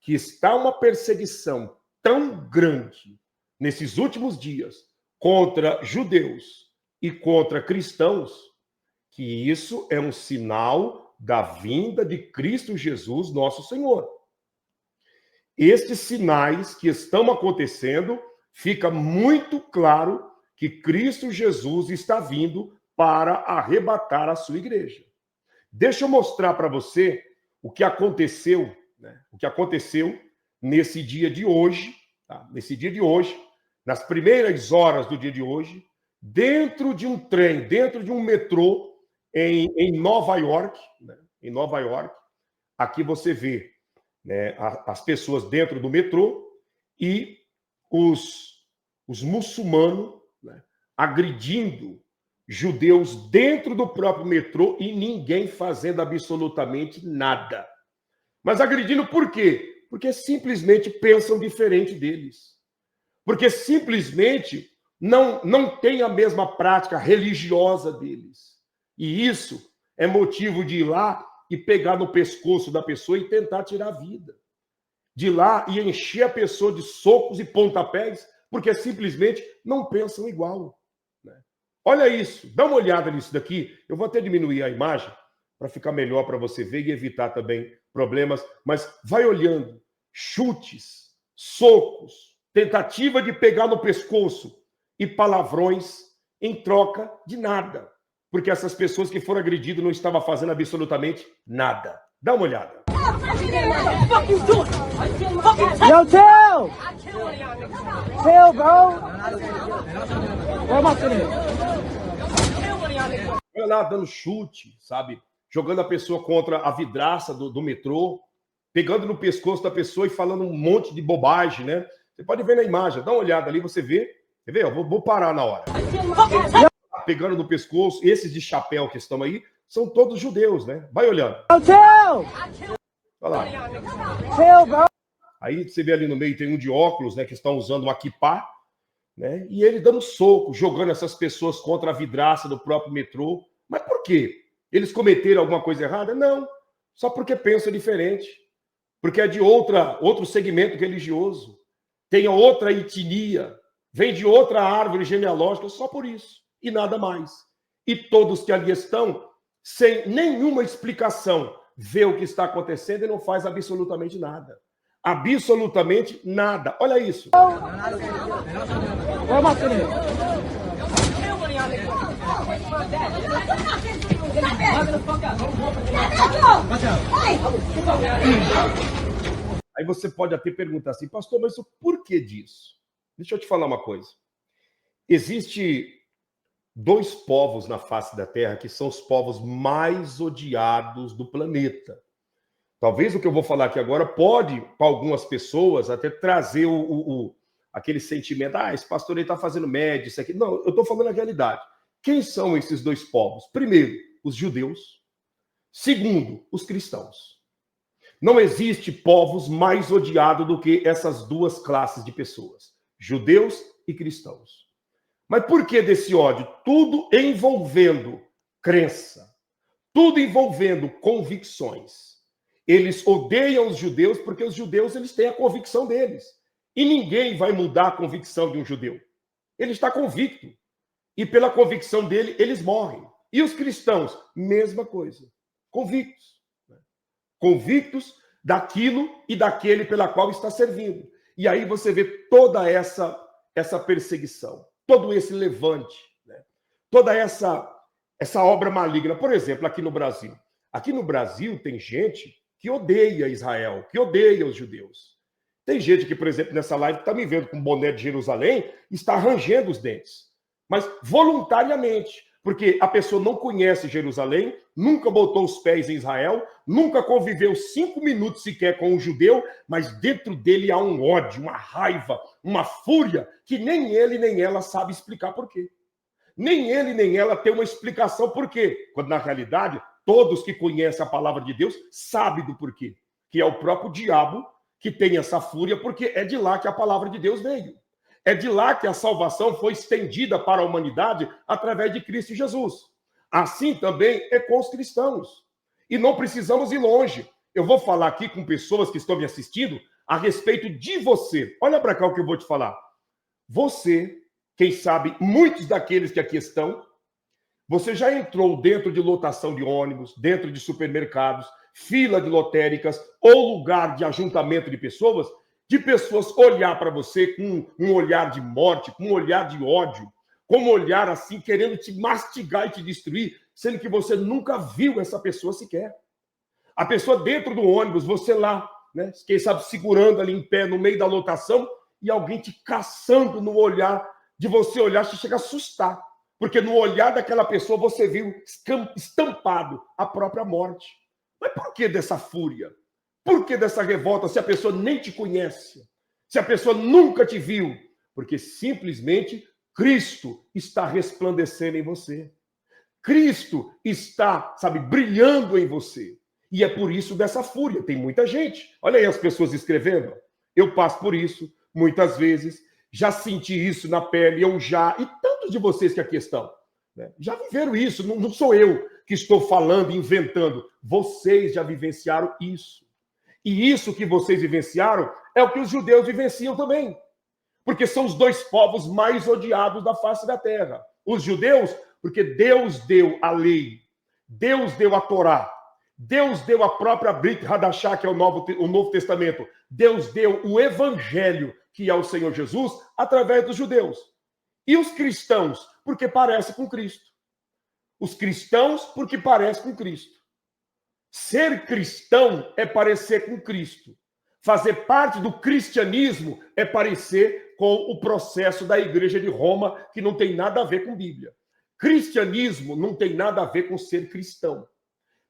que está uma perseguição tão grande nesses últimos dias contra judeus e contra cristãos, que isso é um sinal da vinda de Cristo Jesus, nosso Senhor. Estes sinais que estão acontecendo, fica muito claro que Cristo Jesus está vindo para arrebatar a sua igreja. Deixa eu mostrar para você o que aconteceu, né? O que aconteceu nesse dia de hoje, tá? Nesse dia de hoje, nas primeiras horas do dia de hoje, dentro de um trem, dentro de um metrô em Nova York, né? Em Nova York, aqui você vê, né, as pessoas dentro do metrô e os muçulmanos, né, agredindo judeus dentro do próprio metrô e ninguém fazendo absolutamente nada. Mas agredindo por quê? Porque simplesmente pensam diferente deles. Porque simplesmente não tem a mesma prática religiosa deles. E isso é motivo de ir lá e pegar no pescoço da pessoa e tentar tirar a vida. De ir lá e encher a pessoa de socos e pontapés, porque simplesmente não pensam igual. Olha isso, dá uma olhada nisso daqui. Eu vou até diminuir a imagem para ficar melhor para você ver e evitar também problemas. Mas vai olhando. Chutes, socos, tentativa de pegar no pescoço e palavrões em troca de nada. Porque essas pessoas que foram agredidas não estavam fazendo absolutamente nada. Dá uma olhada. Yo, chill! Chill, bro! Olha lá, dando chute, sabe? Jogando a pessoa contra a vidraça do metrô, pegando no pescoço da pessoa e falando um monte de bobagem, né? Você pode ver na imagem, dá uma olhada ali, você vê. Quer ver? Eu vou parar na hora. Pegando no pescoço, esses de chapéu que estão aí, são todos judeus, né? Vai olhando. Yo, chill! Olha lá. Chill, bro! Aí você vê ali no meio, tem um de óculos, né? Que está usando uma kippá, né? E ele dando soco, jogando essas pessoas contra a vidraça do próprio metrô. Mas por quê? Eles cometeram alguma coisa errada? Não. Só porque pensam diferente. Porque é de outro segmento religioso. Tem outra etnia. Vem de outra árvore genealógica, só por isso. E nada mais. E todos que ali estão, sem nenhuma explicação, vê o que está acontecendo e não faz absolutamente nada. Absolutamente nada. Olha isso. Aí você pode até perguntar assim, pastor, mas o porquê disso? Deixa eu te falar uma coisa. Existe dois povos na face da Terra que são os povos mais odiados do planeta. Talvez o que eu vou falar aqui agora pode, para algumas pessoas, até trazer aquele sentimento, esse pastor está fazendo média, isso aqui. Não, eu estou falando a realidade. Quem são esses dois povos? Primeiro, os judeus. Segundo, os cristãos. Não existe povos mais odiados do que essas duas classes de pessoas, judeus e cristãos. Mas por que desse ódio? Tudo envolvendo crença, tudo envolvendo convicções. Eles odeiam os judeus porque os judeus eles têm a convicção deles. E ninguém vai mudar a convicção de um judeu. Ele está convicto. E pela convicção dele, eles morrem. E os cristãos, mesma coisa. Convictos. Convictos daquilo e daquele pela qual está servindo. E aí você vê toda essa perseguição, todo esse levante, né? Toda essa obra maligna. Por exemplo, aqui no Brasil. Aqui no Brasil tem gente que odeia Israel, que odeia os judeus. Tem gente que, por exemplo, nessa live está me vendo com boné de Jerusalém e está rangendo os dentes. Mas voluntariamente, porque a pessoa não conhece Jerusalém, nunca botou os pés em Israel, nunca conviveu 5 minutos sequer com um judeu, mas dentro dele há um ódio, uma raiva, uma fúria, que nem ele nem ela sabe explicar por quê. Nem ele nem ela tem uma explicação por quê. Quando, na realidade, todos que conhecem a palavra de Deus sabem do porquê. Que é o próprio diabo que tem essa fúria, porque é de lá que a palavra de Deus veio. É de lá que a salvação foi estendida para a humanidade através de Cristo Jesus. Assim também é com os cristãos. E não precisamos ir longe. Eu vou falar aqui com pessoas que estão me assistindo a respeito de você. Olha para cá o que eu vou te falar. Você, quem sabe, muitos daqueles que aqui estão, você já entrou dentro de lotação de ônibus, dentro de supermercados, fila de lotéricas ou lugar de ajuntamento de pessoas olhar para você com um olhar de morte, com um olhar de ódio, com um olhar assim, querendo te mastigar e te destruir, sendo que você nunca viu essa pessoa sequer. A pessoa dentro do ônibus, você lá, né, quem sabe segurando ali em pé no meio da lotação e alguém te caçando no olhar, de você olhar, você chega a assustar. Porque no olhar daquela pessoa você viu estampado a própria morte. Mas por que dessa fúria? Por que dessa revolta se a pessoa nem te conhece? Se a pessoa nunca te viu? Porque simplesmente Cristo está resplandecendo em você. Cristo está, sabe, brilhando em você. E é por isso dessa fúria. Tem muita gente. Olha aí as pessoas escrevendo. Eu passo por isso muitas vezes. Já senti isso na pele, e tantos de vocês que aqui estão, né, já viveram isso. Não sou eu que estou falando, inventando. Vocês já vivenciaram isso. E isso que vocês vivenciaram é o que os judeus vivenciam também. Porque são os dois povos mais odiados da face da terra. Os judeus, porque Deus deu a lei, Deus deu a Torá, Deus deu a própria Brit Hadashah, que é o Novo Testamento. Deus deu o Evangelho, que é o Senhor Jesus, através dos judeus. E os cristãos, porque parece com Cristo. Os cristãos, porque parece com Cristo. Ser cristão é parecer com Cristo. Fazer parte do cristianismo é parecer com o processo da Igreja de Roma, que não tem nada a ver com Bíblia. Cristianismo não tem nada a ver com ser cristão.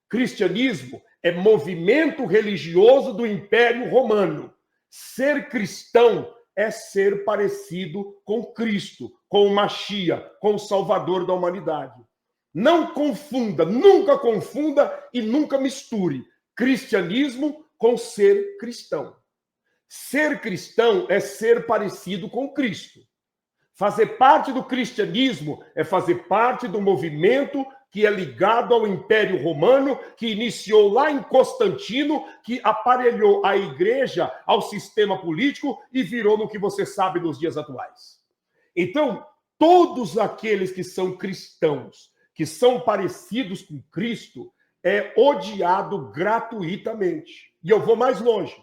Cristianismo é movimento religioso do Império Romano. Ser cristão é ser parecido com Cristo, com o Machia, com o Salvador da humanidade. Não confunda, nunca confunda e nunca misture cristianismo com ser cristão. Ser cristão é ser parecido com Cristo. Fazer parte do cristianismo é fazer parte do movimento que é ligado ao Império Romano, que iniciou lá em Constantino, que aparelhou a igreja ao sistema político e virou no que você sabe nos dias atuais. Então, todos aqueles que são cristãos, que são parecidos com Cristo, é odiado gratuitamente. E eu vou mais longe.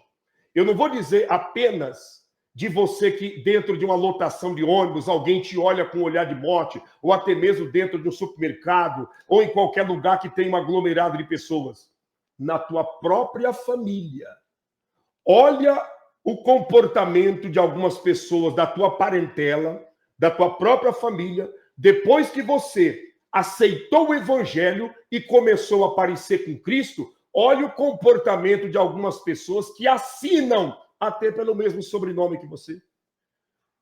Eu não vou dizer apenas de você que dentro de uma lotação de ônibus alguém te olha com um olhar de morte, ou até mesmo dentro de um supermercado, ou em qualquer lugar que tem um aglomerado de pessoas. Na tua própria família. Olha o comportamento de algumas pessoas da tua parentela, da tua própria família, depois que você aceitou o evangelho e começou a parecer com Cristo, olha o comportamento de algumas pessoas que assinam até pelo mesmo sobrenome que você.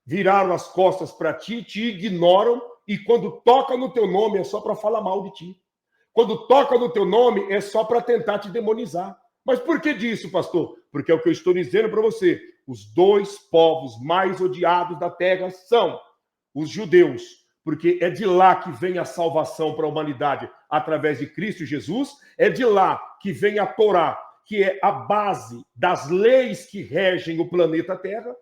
Viraram as costas para ti, te ignoram, e quando toca no teu nome é só para falar mal de ti. Quando toca no teu nome é só para tentar te demonizar. Mas por que disso, pastor? Porque é o que eu estou dizendo para você. Os dois povos mais odiados da terra são os judeus, porque é de lá que vem a salvação para a humanidade, através de Cristo Jesus. É de lá que vem a Torá, que é a base das leis que regem o planeta Terra.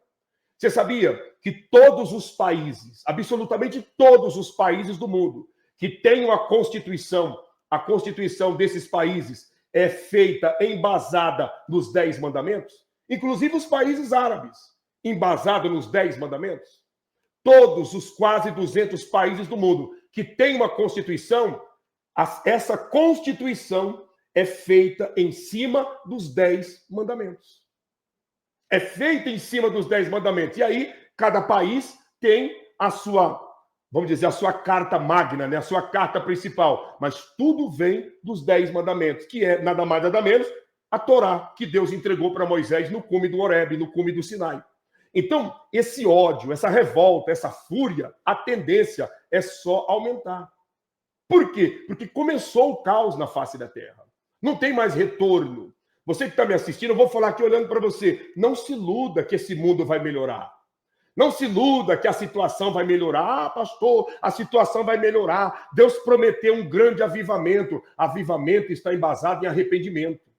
Você sabia que todos os países, absolutamente todos os países do mundo, que têm uma Constituição, a Constituição desses países é feita, embasada nos 10 mandamentos? Inclusive os países árabes, embasado nos 10 mandamentos? Todos os quase 200 países do mundo que têm uma Constituição, essa Constituição é feita em cima dos 10 mandamentos. É feita em cima dos 10 mandamentos. E aí, cada país tem a sua, vamos dizer, a sua carta magna, né? A sua carta principal. Mas tudo vem dos 10 mandamentos, que é nada mais, nada menos, a Torá, que Deus entregou para Moisés no cume do Horebe, no cume do Sinai. Então, esse ódio, essa revolta, essa fúria, a tendência é só aumentar. Por quê? Porque começou o caos na face da terra. Não tem mais retorno. Você que está me assistindo, eu vou falar aqui olhando para você. Não se iluda que esse mundo vai melhorar. Não se iluda que a situação vai melhorar. Ah, pastor, a situação vai melhorar. Deus prometeu um grande avivamento. Avivamento está embasado em arrependimento.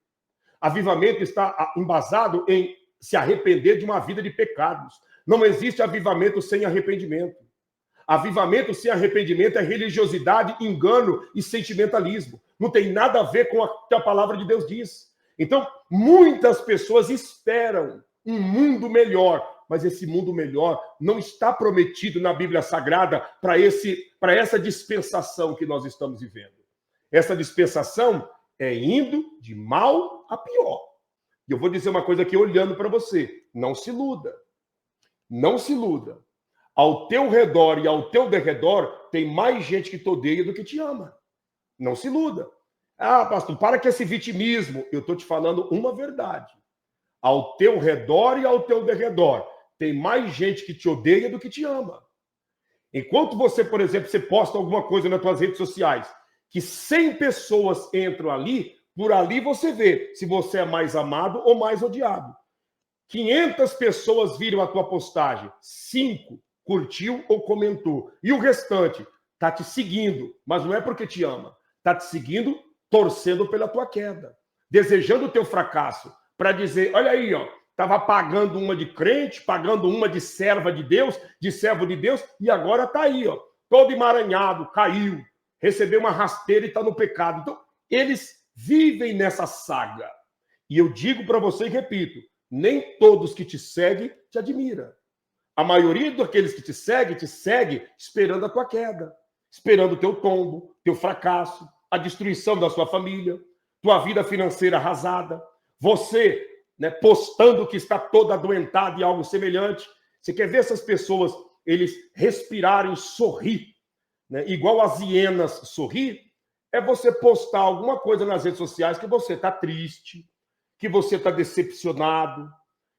Avivamento está embasado em se arrepender de uma vida de pecados. Não existe avivamento sem arrependimento. Avivamento sem arrependimento é religiosidade, engano e sentimentalismo. Não tem nada a ver com o que a palavra de Deus diz. Então, muitas pessoas esperam um mundo melhor, mas esse mundo melhor não está prometido na Bíblia Sagrada para essa dispensação que nós estamos vivendo. Essa dispensação é indo de mal a pior. E eu vou dizer uma coisa aqui olhando para você. Não se iluda. Não se iluda. Ao teu redor e ao teu derredor tem mais gente que te odeia do que te ama. Não se iluda. Ah, pastor, para com esse vitimismo. Eu estou te falando uma verdade. Ao teu redor e ao teu derredor tem mais gente que te odeia do que te ama. Enquanto você, por exemplo, você posta alguma coisa nas tuas redes sociais, que 100 pessoas entram ali, por ali você vê se você é mais amado ou mais odiado. 500 pessoas viram a tua postagem, 5 curtiu ou comentou. E o restante está te seguindo, mas não é porque te ama. Está te seguindo, torcendo pela tua queda, desejando o teu fracasso, para dizer, olha aí, ó, estava pagando uma de crente, pagando uma de serva de Deus, de servo de Deus, e agora está aí, ó, todo emaranhado, caiu, recebeu uma rasteira e está no pecado. Então, eles vivem nessa saga. E eu digo para você e repito, nem todos que te seguem te admiram. A maioria daqueles que te segue esperando a tua queda, esperando o teu tombo, teu fracasso, a destruição da sua família, tua vida financeira arrasada, você, né, postando que está toda adoentada e algo semelhante. Você quer ver essas pessoas, eles respirarem, sorrir, né, igual as hienas sorrir? É você postar alguma coisa nas redes sociais que você está triste, que você está decepcionado,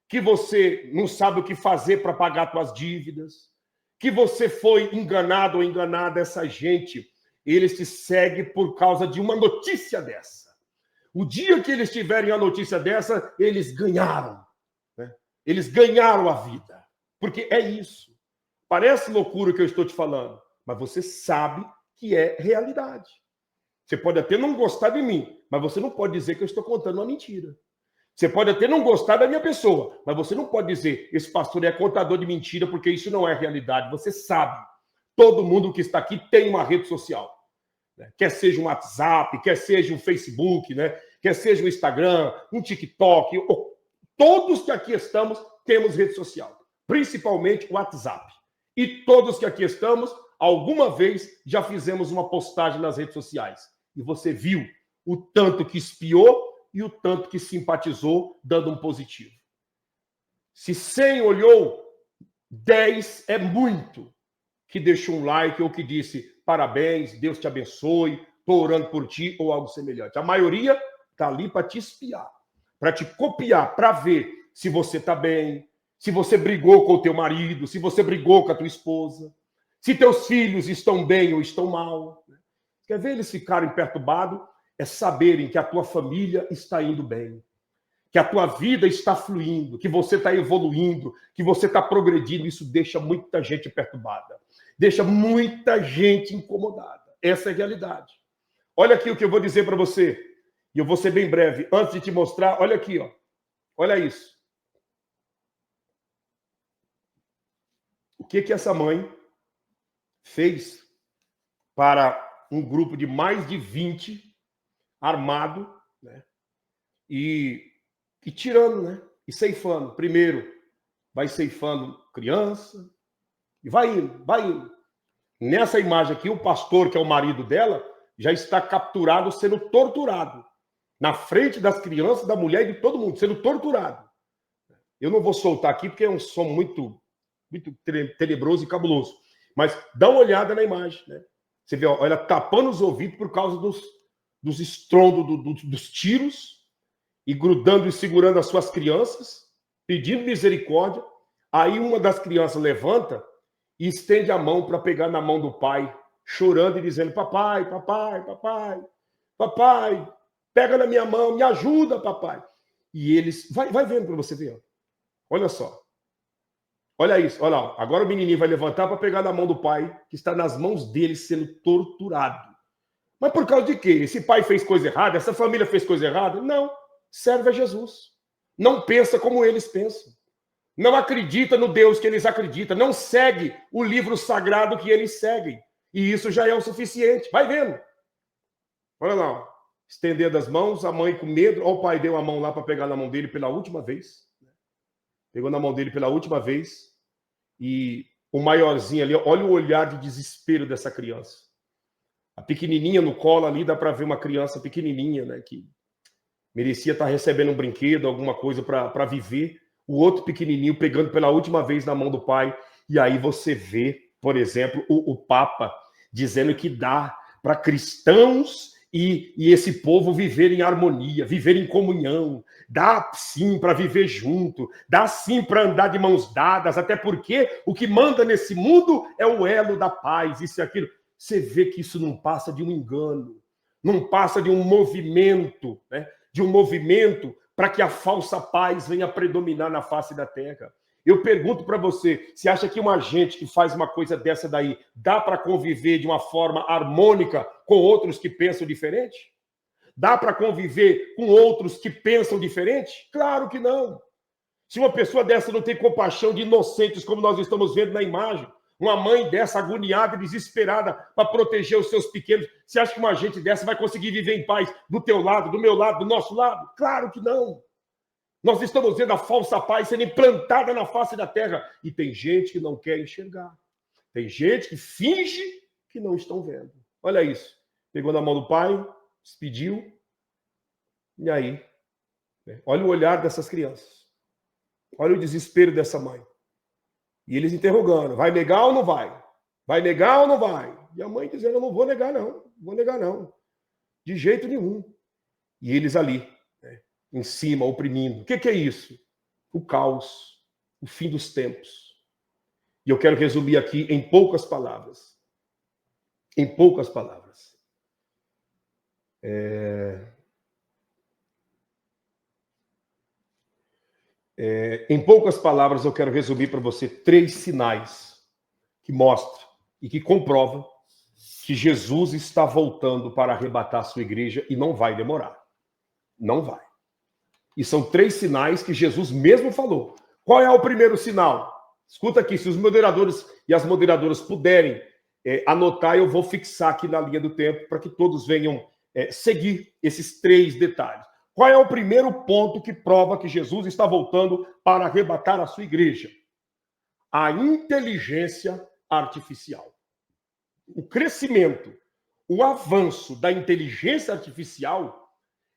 que você não sabe o que fazer para pagar suas dívidas, que você foi enganado ou enganada. Essa gente, eles te seguem por causa de uma notícia dessa. O dia que eles tiverem a notícia dessa, eles ganharam. Né? Eles ganharam a vida. Porque é isso. Parece loucura o que eu estou te falando, mas você sabe que é realidade. Você pode até não gostar de mim, mas você não pode dizer que eu estou contando uma mentira. Você pode até não gostar da minha pessoa, mas você não pode dizer esse pastor é contador de mentira, porque isso não é realidade. Você sabe. Todo mundo que está aqui tem uma rede social. Quer seja um WhatsApp, quer seja um Facebook, né? Quer seja um Instagram, um TikTok. Todos que aqui estamos temos rede social, principalmente o WhatsApp. E todos que aqui estamos, alguma vez já fizemos uma postagem nas redes sociais. E você viu o tanto que espiou e o tanto que simpatizou, dando um positivo. Se 100 olhou, 10 é muito que deixou um like ou que disse parabéns, Deus te abençoe, estou orando por ti ou algo semelhante. A maioria está ali para te espiar, para te copiar, para ver se você está bem, se você brigou com o teu marido, se você brigou com a tua esposa, se teus filhos estão bem ou estão mal. Quer ver eles ficarem perturbados? É saberem que a tua família está indo bem, que a tua vida está fluindo, que você está evoluindo, que você está progredindo. Isso deixa muita gente perturbada, deixa muita gente incomodada. Essa é a realidade. Olha aqui o que eu vou dizer para você, e eu vou ser bem breve. Antes de te mostrar, olha aqui, ó. Olha isso. O que essa mãe fez para um grupo de mais de 20 armado, né? E tirando, né? E ceifando. Primeiro, vai ceifando criança, e vai indo, vai indo. Nessa imagem aqui, o pastor, que é o marido dela, já está capturado, sendo torturado. Na frente das crianças, da mulher e de todo mundo, sendo torturado. Eu não vou soltar aqui, porque é um som muito tenebroso e cabuloso. Mas dá uma olhada na imagem, né? Você vê, ó, ela tapando os ouvidos por causa dos estrondos dos tiros, e grudando e segurando as suas crianças, pedindo misericórdia. Aí uma das crianças levanta e estende a mão para pegar na mão do pai, chorando e dizendo, papai, papai, papai, papai, pega na minha mão, me ajuda, papai. E eles... Vai vendo para você ver. Olha só. Olha isso. Olha lá. Agora o menininho vai levantar para pegar na mão do pai, que está nas mãos dele sendo torturado. Mas por causa de quê? Esse pai fez coisa errada? Essa família fez coisa errada? Não. Serve a Jesus. não pensa como eles pensam, não acredita no Deus que eles acreditam, não segue o livro sagrado que eles seguem. E isso já é o suficiente. Vai vendo. Olha lá, ó. Estendendo as mãos, a mãe com medo. Ó, o pai deu a mão lá para pegar na mão dele pela última vez. Pegou na mão dele pela última vez. E o maiorzinho ali, olha o olhar de desespero dessa criança. A pequenininha no colo ali, dá para ver uma criança pequenininha, né, que merecia estar recebendo um brinquedo, alguma coisa para viver. O outro pequenininho pegando pela última vez na mão do pai. E aí você vê, por exemplo, o Papa dizendo que dá para cristãos e esse povo viver em harmonia, viver em comunhão. Dá sim para viver junto, dá sim para andar de mãos dadas, até porque o que manda nesse mundo é o elo da paz, isso e aquilo. Você vê que isso não passa de um engano, não passa de um movimento, né? De um movimento para que a falsa paz venha predominar na face da terra. Eu pergunto para você, você acha que uma gente que faz uma coisa dessa daí dá para conviver de uma forma harmônica com outros que pensam diferente? Dá para conviver com outros que pensam diferente? Claro que não. Se uma pessoa dessa não tem compaixão de inocentes, como nós estamos vendo na imagem, uma mãe dessa agoniada e desesperada para proteger os seus pequenos, você acha que uma gente dessa vai conseguir viver em paz do teu lado, do meu lado, do nosso lado? Claro que não. Nós estamos vendo a falsa paz sendo implantada na face da terra. E tem gente que não quer enxergar. Tem gente que finge que não estão vendo. Olha isso. Pegou na mão do pai, despediu. E aí? Olha o olhar dessas crianças. Olha o desespero dessa mãe. E eles interrogando. Vai negar ou não vai? Vai negar ou não vai? E a mãe dizendo, eu não vou negar não. Não vou negar não. De jeito nenhum. E eles ali, em cima, oprimindo. O que é isso? O caos, o fim dos tempos. E eu quero resumir aqui em poucas palavras. Em poucas palavras. Em poucas palavras, eu quero resumir para você 3 sinais que mostram e que comprovam que Jesus está voltando para arrebatar a sua igreja e não vai demorar. Não vai. E são 3 sinais que Jesus mesmo falou. Qual é o primeiro sinal? Escuta aqui, se os moderadores e as moderadoras puderem anotar, eu vou fixar aqui na linha do tempo para que todos venham seguir esses 3 detalhes. Qual é o primeiro ponto que prova que Jesus está voltando para arrebatar a sua igreja? A inteligência artificial. O crescimento, o avanço da inteligência artificial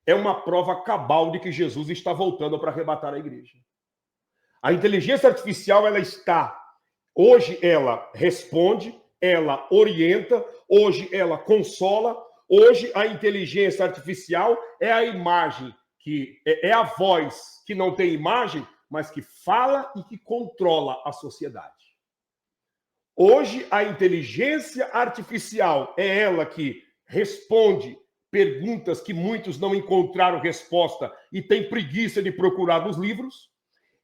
é uma prova cabal de que Jesus está voltando para arrebatar a igreja. A inteligência artificial, hoje ela responde, ela orienta, hoje ela consola, hoje a inteligência artificial é a imagem, que é a voz que não tem imagem, mas que fala e que controla a sociedade. Hoje a inteligência artificial é ela que responde perguntas que muitos não encontraram resposta e têm preguiça de procurar nos livros.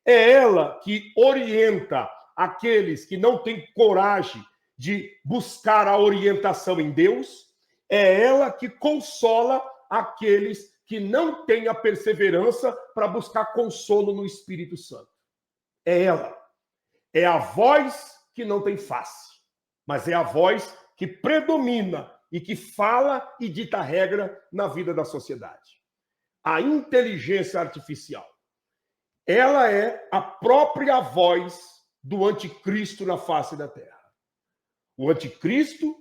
É ela que orienta aqueles que não têm coragem de buscar a orientação em Deus. É ela que consola aqueles que não têm a perseverança para buscar consolo no Espírito Santo. É ela. É a voz que não tem face, mas é a voz que predomina e que fala e dita regra na vida da sociedade. A inteligência artificial, ela é a própria voz do anticristo na face da terra. O anticristo,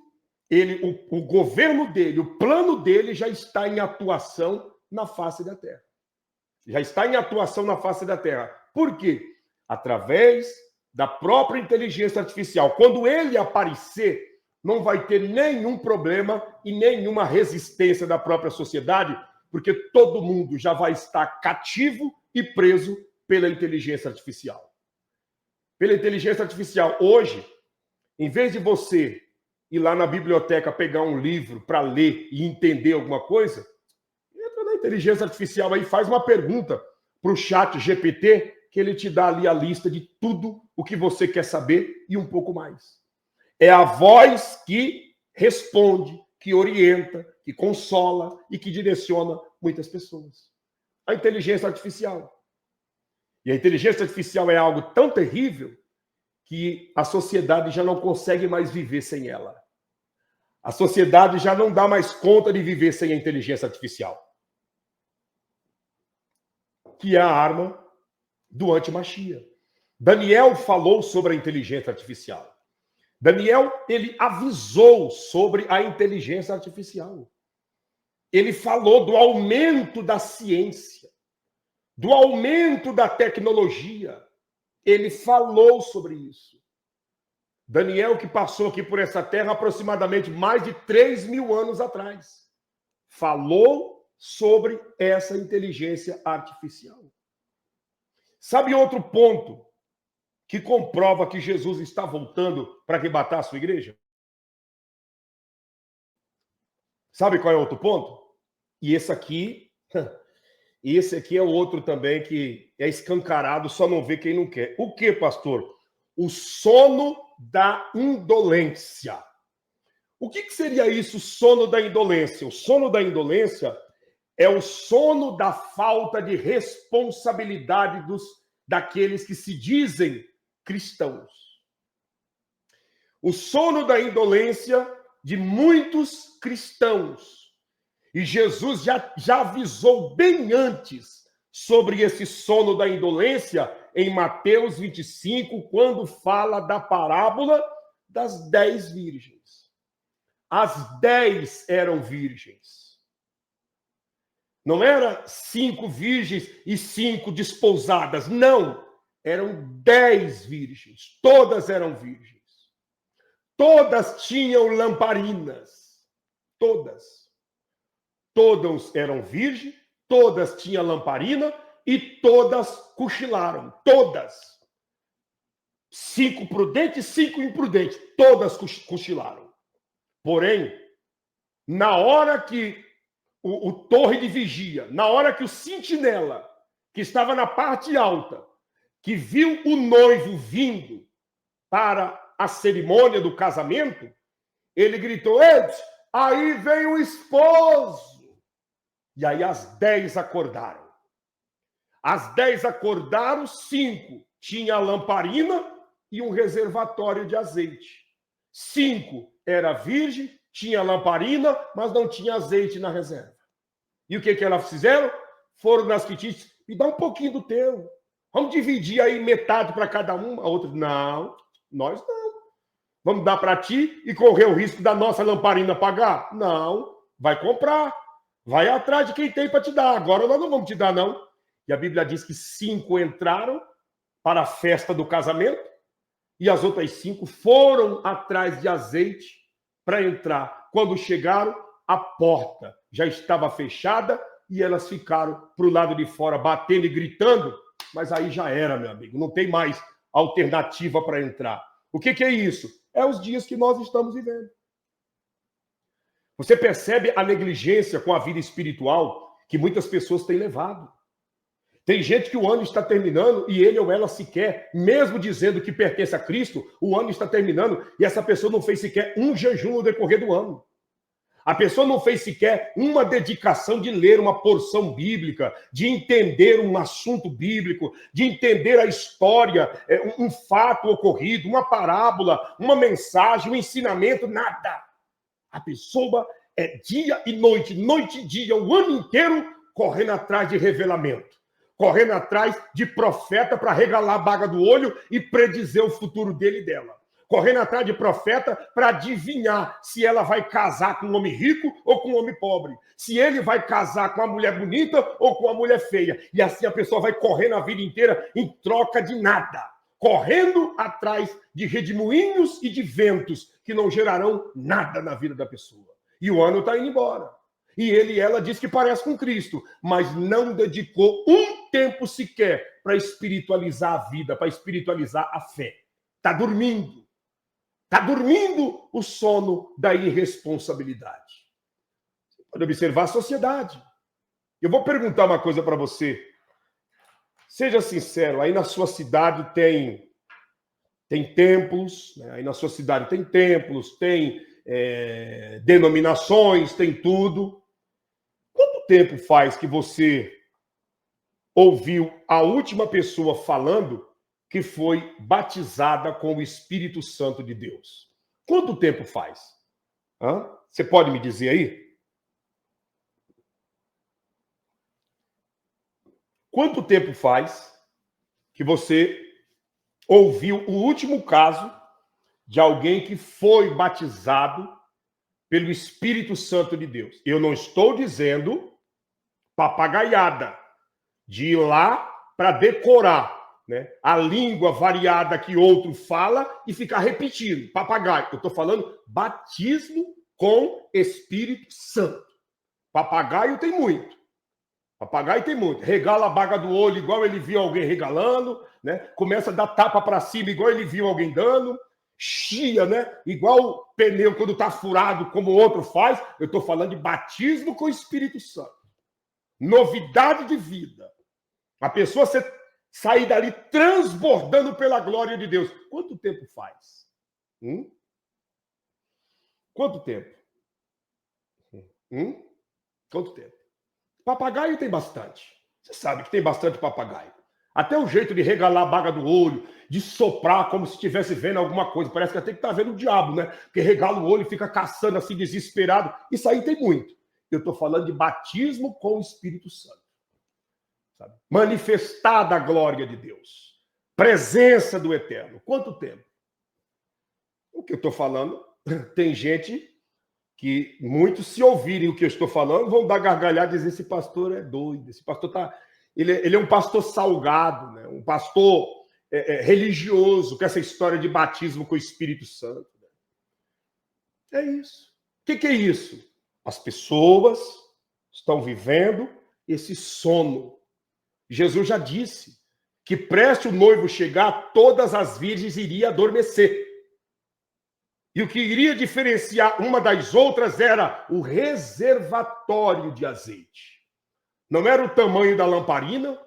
o governo dele, o plano dele já está em atuação na face da terra. Já está em atuação na face da terra. Por quê? Através da própria inteligência artificial. Quando ele aparecer, não vai ter nenhum problema e nenhuma resistência da própria sociedade, porque todo mundo já vai estar cativo e preso pela inteligência artificial. Pela inteligência artificial. Hoje, em vez de você ir lá na biblioteca pegar um livro para ler e entender alguma coisa, entra na inteligência artificial aí, faz uma pergunta para o chat GPT, que ele te dá ali a lista de tudo o que você quer saber e um pouco mais. É a voz que responde, que orienta, que consola e que direciona muitas pessoas. A inteligência artificial. E a inteligência artificial é algo tão terrível que a sociedade já não consegue mais viver sem ela. A sociedade já não dá mais conta de viver sem a inteligência artificial, que é a arma do anti-Machia. Daniel falou sobre a inteligência artificial. Daniel, ele avisou sobre a inteligência artificial. Ele falou do aumento da ciência, do aumento da tecnologia. Ele falou sobre isso. Daniel, que passou aqui por essa terra aproximadamente mais de 3.000 anos atrás, falou sobre essa inteligência artificial. Sabe outro ponto que comprova que Jesus está voltando para arrebatar a sua igreja? Sabe qual é o outro ponto? E esse aqui é outro também que é escancarado, só não vê quem não quer. O que, pastor? O sono da indolência. O que seria isso, o sono da indolência? O sono da indolência é o sono da falta de responsabilidade daqueles que se dizem cristãos. O sono da indolência de muitos cristãos. E Jesus já avisou bem antes sobre esse sono da indolência em Mateus 25, quando fala da parábola das 10 virgens. As 10 eram virgens. Não era 5 virgens e 5 desposadas, não. Eram 10 virgens, todas eram virgens. Todas tinham lamparinas, todas. Todas eram virgens, todas tinham lamparina e todas cochilaram, todas. 5 prudentes, 5 imprudentes, todas cochilaram. Porém, na hora que o torre de vigia, na hora que o sentinela, que estava na parte alta, que viu o noivo vindo para a cerimônia do casamento, ele gritou: aí vem o esposo. E aí as 10 acordaram. As 10 acordaram, 5 tinha a lamparina e um reservatório de azeite. 5 era virgem, tinha lamparina, mas não tinha azeite na reserva. E o que elas fizeram? Foram nas que disse: me dá um pouquinho do teu. Vamos dividir aí metade para cada um. A outra: não, nós não. Vamos dar para ti e correr o risco da nossa lamparina pagar? Não, vai comprar. Vai atrás de quem tem para te dar. Agora nós não vamos te dar, não. E a Bíblia diz que 5 entraram para a festa do casamento e as outras 5 foram atrás de azeite para entrar. Quando chegaram, a porta já estava fechada e elas ficaram para o lado de fora, batendo e gritando. Mas aí já era, meu amigo. Não tem mais alternativa para entrar. O que é isso? É os dias que nós estamos vivendo. Você percebe a negligência com a vida espiritual que muitas pessoas têm levado. Tem gente que o ano está terminando e ele ou ela sequer, mesmo dizendo que pertence a Cristo, o ano está terminando e essa pessoa não fez sequer um jejum no decorrer do ano. A pessoa não fez sequer uma dedicação de ler uma porção bíblica, de entender um assunto bíblico, de entender a história, um fato ocorrido, uma parábola, uma mensagem, um ensinamento, nada. A pessoa é dia e noite, noite e dia, o ano inteiro, correndo atrás de revelamento, correndo atrás de profeta para regalar a baga do olho e predizer o futuro dele e dela. Correndo atrás de profeta para adivinhar se ela vai casar com um homem rico ou com um homem pobre. Se ele vai casar com uma mulher bonita ou com uma mulher feia. E assim a pessoa vai correndo a vida inteira em troca de nada. Correndo atrás de redemoinhos e de ventos que não gerarão nada na vida da pessoa. E o ano está indo embora. E ele e ela diz que parece com Cristo, mas não dedicou um tempo sequer para espiritualizar a vida, para espiritualizar a fé. Está dormindo. Está dormindo o sono da irresponsabilidade. Você pode observar a sociedade. Eu vou perguntar uma coisa para você. Seja sincero, aí na sua cidade tem templos, né? Aí na sua cidade tem templos, tem denominações, tem tudo. Quanto tempo faz que você ouviu a última pessoa falando que foi batizada com o Espírito Santo de Deus? Quanto tempo faz? Hã? Você pode me dizer aí? Quanto tempo faz que você ouviu o último caso de alguém que foi batizado pelo Espírito Santo de Deus? Eu não estou dizendo papagaiada, de ir lá para decorar, né, a língua variada que outro fala e ficar repetindo, papagaio. Eu estou falando batismo com Espírito Santo. Papagaio tem muito. Papagaio tem muito. Regala a baga do olho igual ele viu alguém regalando, né? Começa a dar tapa para cima igual ele viu alguém dando. Chia, né? Igual pneu quando está furado, como o outro faz. Eu estou falando de batismo com o Espírito Santo. Novidade de vida. A pessoa sair dali transbordando pela glória de Deus. Quanto tempo faz? Quanto tempo? Quanto tempo? Papagaio tem bastante. Você sabe que tem bastante papagaio. Até o jeito de regalar a baga do olho, de soprar como se estivesse vendo alguma coisa. Parece que até que está vendo o diabo, né? Porque regala o olho e fica caçando assim, desesperado. Isso aí tem muito. Eu estou falando de batismo com o Espírito Santo. Sabe? Manifestada a glória de Deus. Presença do Eterno. Quanto tempo? O que eu estou falando, tem gente que muitos, se ouvirem o que eu estou falando, vão dar gargalhada e dizer: esse pastor é doido, esse pastor tá... Ele é um pastor salgado, né? Um pastor religioso, com essa história de batismo com o Espírito Santo. É isso. O que é isso? As pessoas estão vivendo esse sono. Jesus já disse que preste o noivo chegar, todas as virgens iriam adormecer. E o que iria diferenciar uma das outras era o reservatório de azeite. Não era o tamanho da lamparina,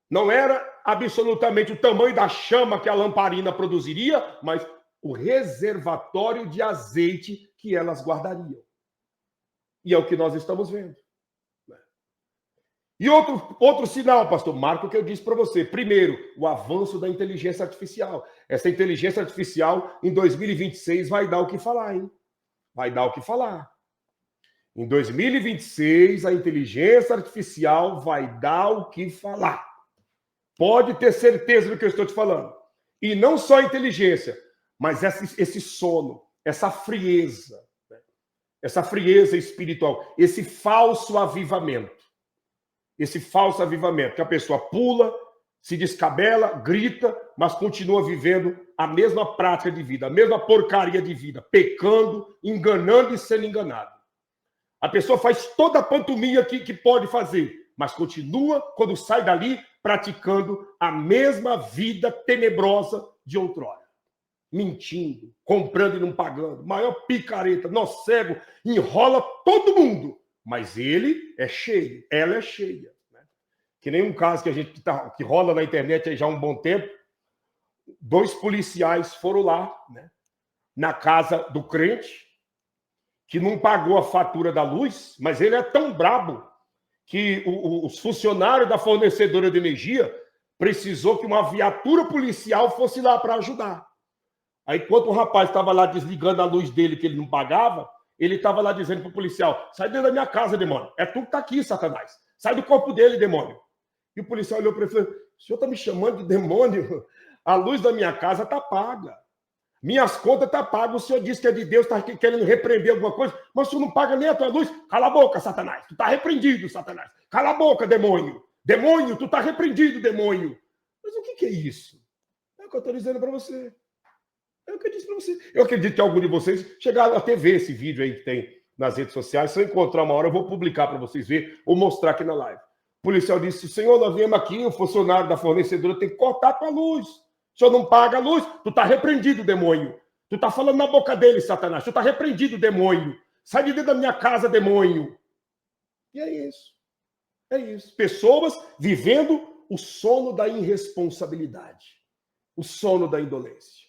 não era absolutamente o tamanho da chama que a lamparina produziria, mas o reservatório de azeite que elas guardariam. E é o que nós estamos vendo. E outro sinal, pastor, marca o que eu disse para você. Primeiro, o avanço da inteligência artificial. Essa inteligência artificial, em 2026, vai dar o que falar, hein? Vai dar o que falar. Em 2026, a inteligência artificial vai dar o que falar. Pode ter certeza do que eu estou te falando. E não só a inteligência, mas esse sono, essa frieza, né? Essa frieza espiritual, esse falso avivamento. Esse falso avivamento, que a pessoa pula, se descabela, grita, mas continua vivendo a mesma prática de vida, a mesma porcaria de vida, pecando, enganando e sendo enganado. A pessoa faz toda a pantomima que pode fazer, mas continua, quando sai dali, praticando a mesma vida tenebrosa de outrora. Mentindo, comprando e não pagando, maior picareta, nó cego, enrola todo mundo. Mas ele é cheio, ela é cheia. Né? Que nem um caso que rola na internet aí já há um bom tempo. 2 policiais foram lá, né, na casa do crente, que não pagou a fatura da luz, mas ele é tão brabo que os funcionários da fornecedora de energia precisou que uma viatura policial fosse lá para ajudar. Aí, enquanto o rapaz estava lá desligando a luz dele, que ele não pagava, ele estava lá dizendo para o policial: sai dentro da minha casa, demônio. É tu que está aqui, Satanás. Sai do corpo dele, demônio. E o policial olhou para ele e falou: o senhor está me chamando de demônio? A luz da minha casa está paga. Minhas contas estão pagas. O senhor disse que é de Deus, está querendo repreender alguma coisa, mas o senhor não paga nem a tua luz. Cala a boca, Satanás. Tu está repreendido, Satanás. Cala a boca, demônio. Demônio, tu está repreendido, demônio. Mas o que é isso? É o que eu estou dizendo para você. É o que eu disse para você. Eu acredito que algum de vocês chegaram a ter ver esse vídeo aí que tem nas redes sociais. Se eu encontrar uma hora, eu vou publicar para vocês verem ou mostrar aqui na live. O policial disse: senhor, nós viemos aqui, o funcionário da fornecedora tem que cortar a tua luz. O senhor não paga a luz, tu está repreendido, demônio. Tu está falando na boca dele, Satanás. Tu está repreendido, demônio. Sai de dentro da minha casa, demônio. E é isso. É isso. Pessoas vivendo o sono da irresponsabilidade. O sono da indolência.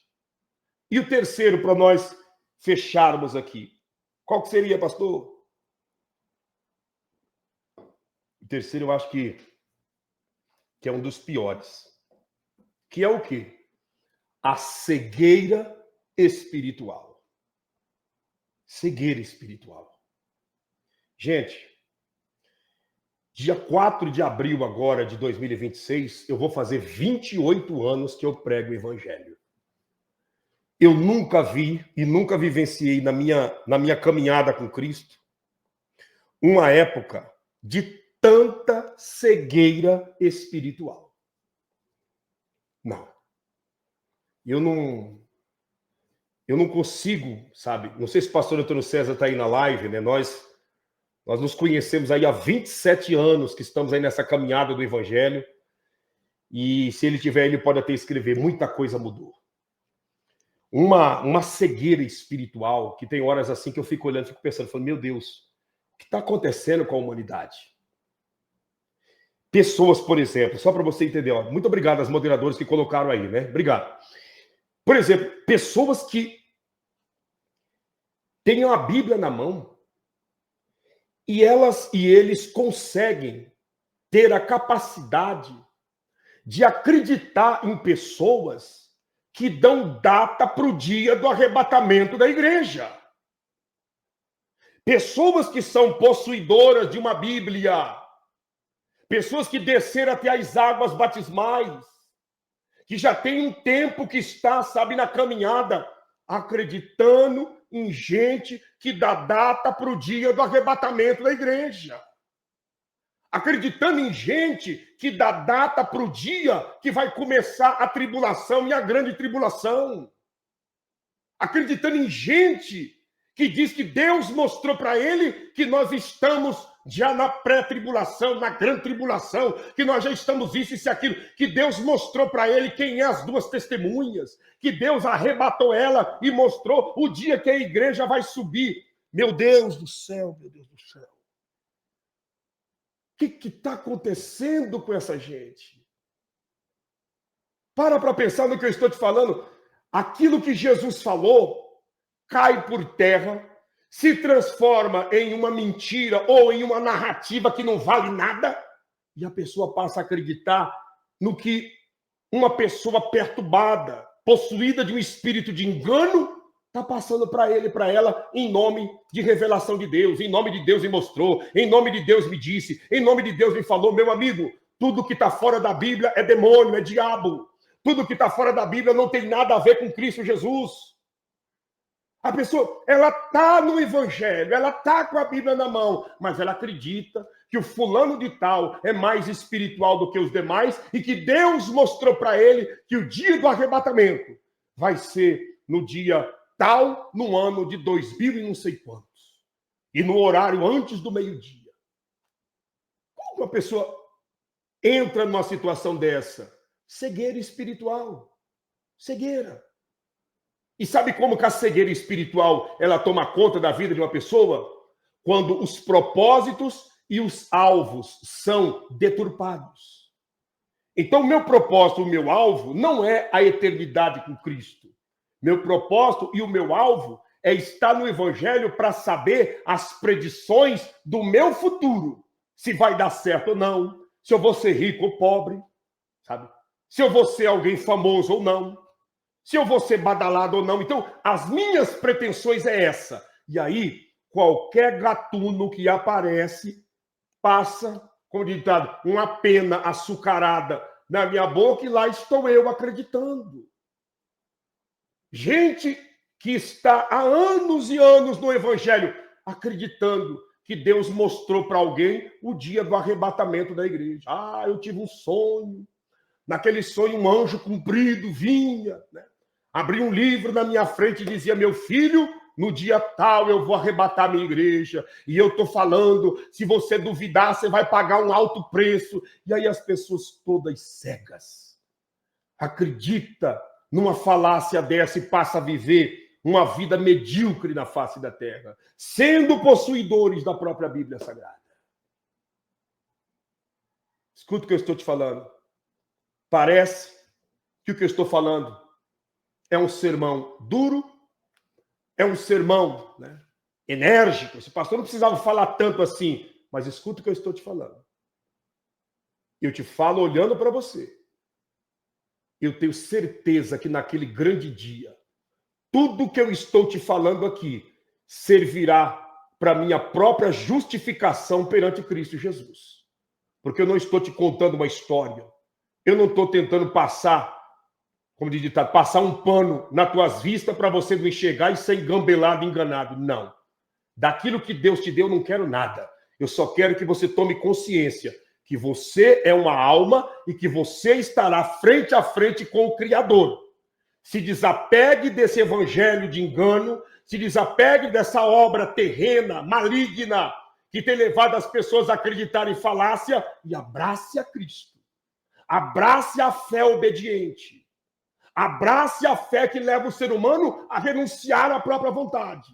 E o terceiro, para nós fecharmos aqui. Qual que seria, pastor? O terceiro, eu acho que que é um dos piores, que é o quê? A cegueira espiritual. Cegueira espiritual. Gente, dia 4 de abril agora de 2026, eu vou fazer 28 anos que eu prego o evangelho. Eu nunca vi e nunca vivenciei na minha caminhada com Cristo uma época de tanta cegueira espiritual. Não. Eu não consigo, sabe? Não sei se o pastor Antônio César está aí na live, né? Nós nos conhecemos aí há 27 anos que estamos aí nessa caminhada do evangelho. E se ele tiver, ele pode até escrever. Muita coisa mudou. Uma cegueira espiritual, que tem horas assim que eu fico olhando, fico pensando, falando, meu Deus, o que está acontecendo com a humanidade? Pessoas, por exemplo, só para você entender, ó, muito obrigado aos moderadores que colocaram aí, né? Obrigado. Por exemplo, pessoas que têm a Bíblia na mão e eles conseguem ter a capacidade de acreditar em pessoas que dão data para o dia do arrebatamento da igreja. Pessoas que são possuidoras de uma Bíblia, pessoas que desceram até as águas batismais, que já tem um tempo que está, sabe, na caminhada, acreditando em gente que dá data para o dia do arrebatamento da igreja. Acreditando em gente que dá data para o dia que vai começar a tribulação e a grande tribulação. Acreditando em gente que diz que Deus mostrou para ele que nós estamos já na pré-tribulação, na grande tribulação, que nós já estamos isso e aquilo, que Deus mostrou para ele quem é as duas testemunhas, que Deus arrebatou ela e mostrou o dia que a igreja vai subir. Meu Deus do céu, meu Deus do céu. O que está acontecendo com essa gente? Para pensar no que eu estou te falando. Aquilo que Jesus falou cai por terra, se transforma em uma mentira ou em uma narrativa que não vale nada, e a pessoa passa a acreditar no que uma pessoa perturbada, possuída de um espírito de engano, está passando para ele, para ela, em nome de revelação de Deus, em nome de Deus me mostrou, em nome de Deus me disse, em nome de Deus me falou. Meu amigo, tudo que está fora da Bíblia é demônio, é diabo. Tudo que está fora da Bíblia não tem nada a ver com Cristo Jesus. A pessoa, ela está no evangelho, ela está com a Bíblia na mão, mas ela acredita que o fulano de tal é mais espiritual do que os demais e que Deus mostrou para ele que o dia do arrebatamento vai ser no dia tal, no ano de 2000 e não sei quantos. E no horário antes do meio-dia. Como uma pessoa entra numa situação dessa? Cegueira espiritual. Cegueira. E sabe como que a cegueira espiritual ela toma conta da vida de uma pessoa? Quando os propósitos e os alvos são deturpados. Então, o meu propósito, o meu alvo, não é a eternidade com Cristo. Meu propósito e o meu alvo é estar no Evangelho para saber as predições do meu futuro. Se vai dar certo ou não, se eu vou ser rico ou pobre, sabe? Se eu vou ser alguém famoso ou não. Se eu vou ser badalado ou não. Então, as minhas pretensões é essa. E aí, qualquer gatuno que aparece, passa, como ditado, uma pena açucarada na minha boca e lá estou eu acreditando. Gente que está há anos e anos no Evangelho, acreditando que Deus mostrou para alguém o dia do arrebatamento da igreja. Ah, eu tive um sonho. Naquele sonho, um anjo comprido vinha, né? Abria um livro na minha frente e dizia, meu filho, no dia tal eu vou arrebatar minha igreja. E eu estou falando, se você duvidar, você vai pagar um alto preço. E aí as pessoas todas cegas acreditam numa falácia dessa e passa a viver uma vida medíocre na face da terra, sendo possuidores da própria Bíblia Sagrada. Escuta o que eu estou te falando. Parece que o que eu estou falando é um sermão duro, é um sermão, né, enérgico. Esse pastor não precisava falar tanto assim, mas escuta o que eu estou te falando. Eu te falo olhando para você. Eu tenho certeza que naquele grande dia, tudo que eu estou te falando aqui servirá para minha própria justificação perante Cristo Jesus. Porque eu não estou te contando uma história. Eu não estou tentando passar, como diz ditado, passar um pano nas tuas vistas para você não enxergar e ser engambelado, enganado. Não. Daquilo que Deus te deu, eu não quero nada. Eu só quero que você tome consciência que você é uma alma e que você estará frente a frente com o Criador. Se desapegue desse evangelho de engano, se desapegue dessa obra terrena, maligna, que tem levado as pessoas a acreditarem em falácia, e abrace a Cristo. Abrace a fé obediente. Abrace a fé que leva o ser humano a renunciar à própria vontade.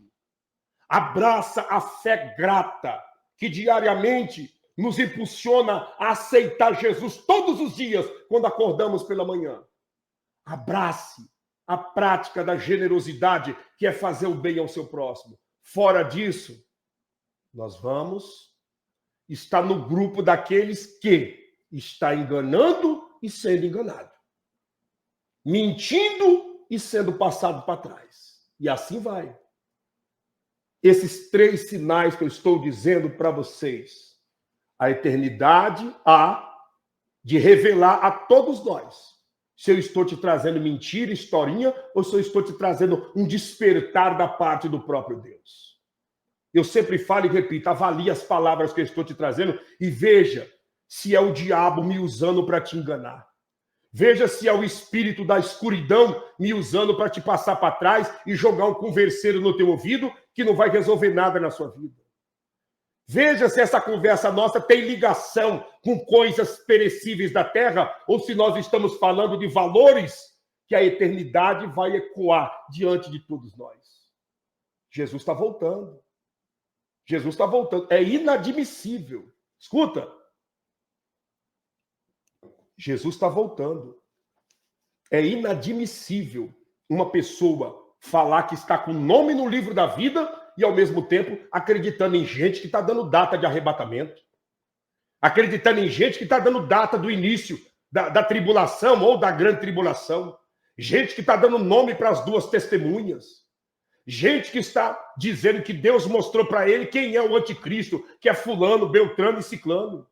Abraça a fé grata, que diariamente nos impulsiona a aceitar Jesus todos os dias, quando acordamos pela manhã. Abrace a prática da generosidade, que é fazer o bem ao seu próximo. Fora disso, nós vamos estar no grupo daqueles que está enganando e sendo enganado. Mentindo e sendo passado para trás. E assim vai. Esses 3 sinais que eu estou dizendo para vocês, a eternidade há de revelar a todos nós se eu estou te trazendo mentira, historinha, ou se eu estou te trazendo um despertar da parte do próprio Deus. Eu sempre falo e repito, avalie as palavras que eu estou te trazendo e veja se é o diabo me usando para te enganar. Veja se é o espírito da escuridão me usando para te passar para trás e jogar um converseiro no teu ouvido que não vai resolver nada na sua vida. Veja se essa conversa nossa tem ligação com coisas perecíveis da terra ou se nós estamos falando de valores que a eternidade vai ecoar diante de todos nós. Jesus está voltando. Jesus está voltando. É inadmissível. Escuta. Jesus está voltando. É inadmissível uma pessoa falar que está com nome no livro da vida e, ao mesmo tempo, acreditando em gente que está dando data de arrebatamento. Acreditando em gente que está dando data do início da tribulação ou da grande tribulação. Gente que está dando nome para as 2 testemunhas. Gente que está dizendo que Deus mostrou para ele quem é o anticristo, que é fulano, beltrano e ciclano.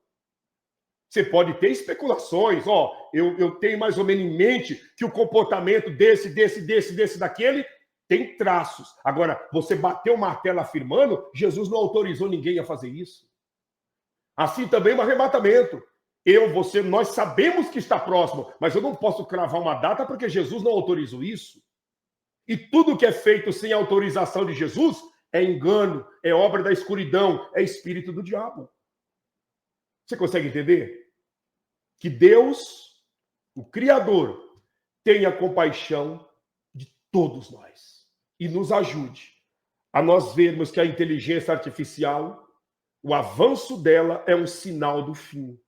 Você pode ter especulações, eu tenho mais ou menos em mente que o comportamento desse, daquele tem traços. Agora, você bateu o martelo afirmando, Jesus não autorizou ninguém a fazer isso. Assim também o arrebatamento. Você, nós sabemos que está próximo, mas eu não posso cravar uma data porque Jesus não autorizou isso. E tudo que é feito sem autorização de Jesus é engano, é obra da escuridão, é espírito do diabo. Você consegue entender? Que Deus, o Criador, tenha compaixão de todos nós e nos ajude a nós vermos que a inteligência artificial, o avanço dela é um sinal do fim.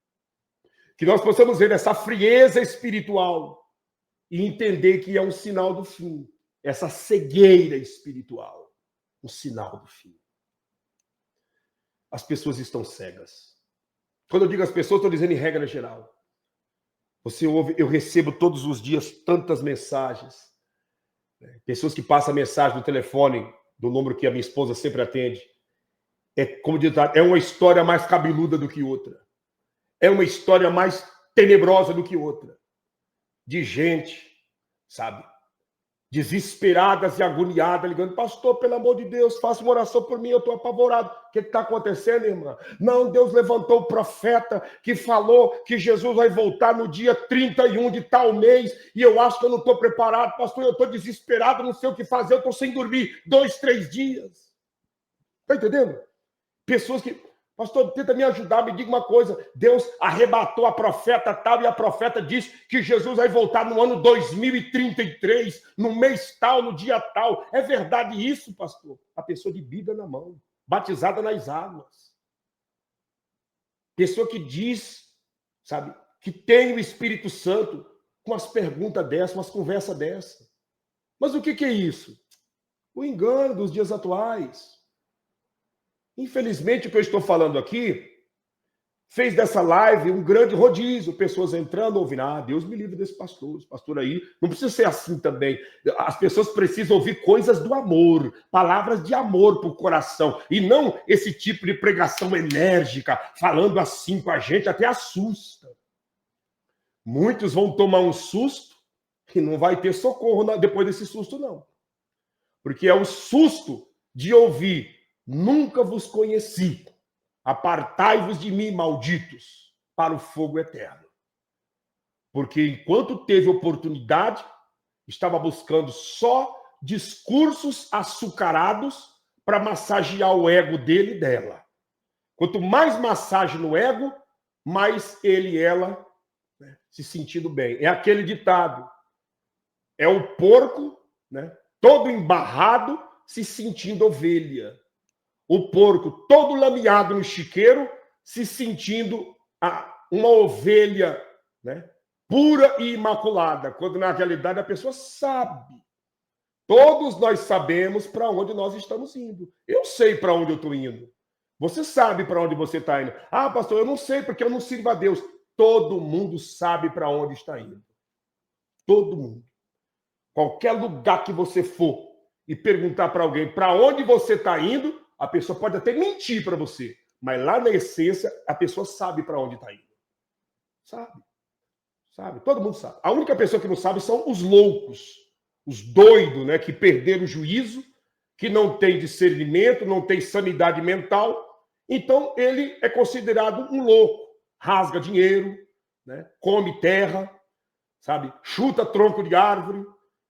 Que nós possamos ver essa frieza espiritual e entender que é um sinal do fim. Essa cegueira espiritual, um sinal do fim. As pessoas estão cegas. Quando eu digo as pessoas, estou dizendo em regra geral. Você ouve, eu recebo todos os dias tantas mensagens. Pessoas que passam mensagem no telefone, do número que a minha esposa sempre atende. Como diz, é uma história mais cabeluda do que outra. É uma história mais tenebrosa do que outra. De gente, sabe? Desesperadas e agoniadas, ligando, pastor, pelo amor de Deus, faça uma oração por mim, eu estou apavorado. O que está acontecendo, irmã? Não, Deus levantou o profeta que falou que Jesus vai voltar no dia 31 de tal mês, e eu acho que eu não estou preparado, pastor, eu estou desesperado, não sei o que fazer, eu estou sem dormir 2, 3 dias. Está entendendo? Pessoas que... Pastor, tenta me ajudar, me diga uma coisa. Deus arrebatou a profeta tal e a profeta disse que Jesus vai voltar no ano 2033, no mês tal, no dia tal. É verdade isso, pastor? A pessoa de Bíblia na mão, batizada nas águas. Pessoa que diz, sabe, que tem o Espírito Santo com as perguntas dessas, umas conversas dessas. Mas o que é isso? O engano dos dias atuais. Infelizmente, o que eu estou falando aqui fez dessa live um grande rodízio, pessoas entrando, ouvindo, Deus me livre desse pastor, esse pastor aí. Não precisa ser assim também. As pessoas precisam ouvir coisas do amor, palavras de amor para o coração, e não esse tipo de pregação enérgica, falando assim com a gente, até assusta. Muitos vão tomar um susto e não vai ter socorro depois desse susto, não. Porque é o susto de ouvir, nunca vos conheci. Apartai-vos de mim, malditos, para o fogo eterno. Porque enquanto teve oportunidade, estava buscando só discursos açucarados para massagear o ego dele e dela. Quanto mais massagem no ego, mais ele e ela, né, se sentindo bem. É aquele ditado. É o porco, né, todo embarrado, se sentindo ovelha. O porco todo lameado no chiqueiro, se sentindo uma ovelha, né, pura e imaculada, quando na realidade a pessoa sabe. Todos nós sabemos para onde nós estamos indo. Eu sei para onde eu estou indo. Você sabe para onde você está indo. Pastor, eu não sei porque eu não sirvo a Deus. Todo mundo sabe para onde está indo. Todo mundo. Qualquer lugar que você for e perguntar para alguém para onde você está indo, a pessoa pode até mentir para você, mas lá na essência, a pessoa sabe para onde está indo. Sabe. Sabe. Todo mundo sabe. A única pessoa que não sabe são os loucos, os doidos, né, que perderam o juízo, que não tem discernimento, não tem sanidade mental. Então, ele é considerado um louco. Rasga dinheiro, né, come terra, sabe, chuta tronco de árvore.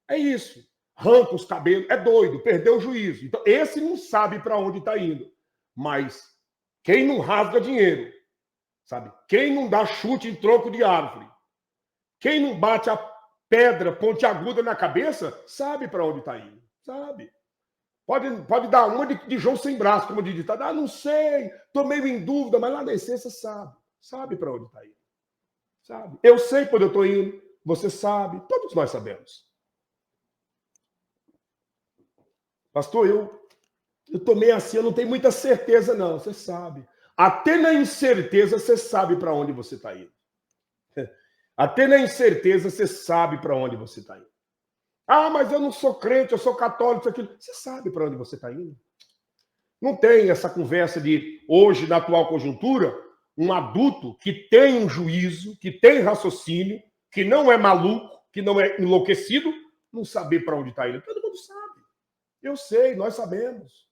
É isso. Arranca os cabelos, é doido, perdeu o juízo. Então, esse não sabe para onde está indo. Mas quem não rasga dinheiro, sabe? Quem não dá chute em tronco de árvore, quem não bate a pedra pontiaguda na cabeça, sabe para onde está indo. Sabe? Pode dar uma de João sem braço, como diz ditado. Não sei, estou meio em dúvida, mas lá na essência sabe. Sabe para onde está indo. Sabe? Eu sei para onde eu estou indo, você sabe, todos nós sabemos. Pastor, eu tô meio assim, eu não tenho muita certeza, não. Você sabe. Até na incerteza, você sabe para onde você está indo. Até na incerteza, você sabe para onde você está indo. Mas eu não sou crente, eu sou católico, isso, aquilo. Você sabe para onde você está indo. Não tem essa conversa de, hoje, na atual conjuntura, um adulto que tem um juízo, que tem raciocínio, que não é maluco, que não é enlouquecido, não saber para onde está indo. Todo mundo sabe. Eu sei, nós sabemos.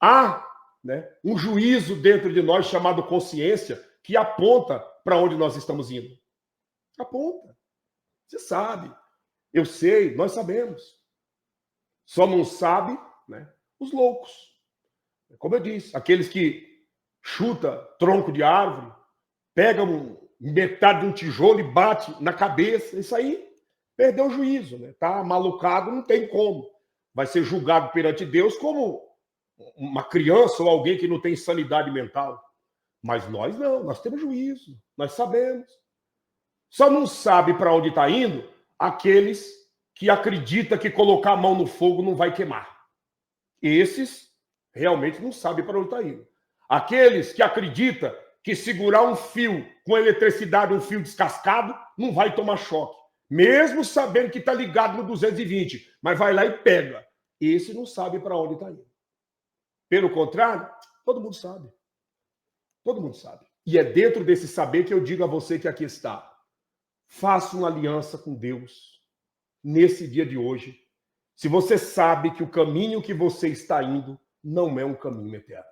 Há, né, um juízo dentro de nós chamado consciência que aponta para onde nós estamos indo. Aponta. Você sabe. Eu sei, nós sabemos. Só não sabe, né, os loucos. Como eu disse, aqueles que chuta tronco de árvore, pegam metade de um tijolo e bate na cabeça. Isso aí perdeu o juízo, né? Tá malucado, não tem como. Vai ser julgado perante Deus como uma criança ou alguém que não tem sanidade mental. Mas nós não, nós temos juízo, nós sabemos. Só não sabe para onde está indo aqueles que acreditam que colocar a mão no fogo não vai queimar. Esses realmente não sabem para onde está indo. Aqueles que acreditam que segurar um fio com eletricidade, um fio descascado, não vai tomar choque. Mesmo sabendo que está ligado no 220, mas vai lá e pega. Esse não sabe para onde está indo. Pelo contrário, todo mundo sabe. Todo mundo sabe. E é dentro desse saber que eu digo a você que aqui está. Faça uma aliança com Deus nesse dia de hoje. Se você sabe que o caminho que você está indo não é um caminho eterno.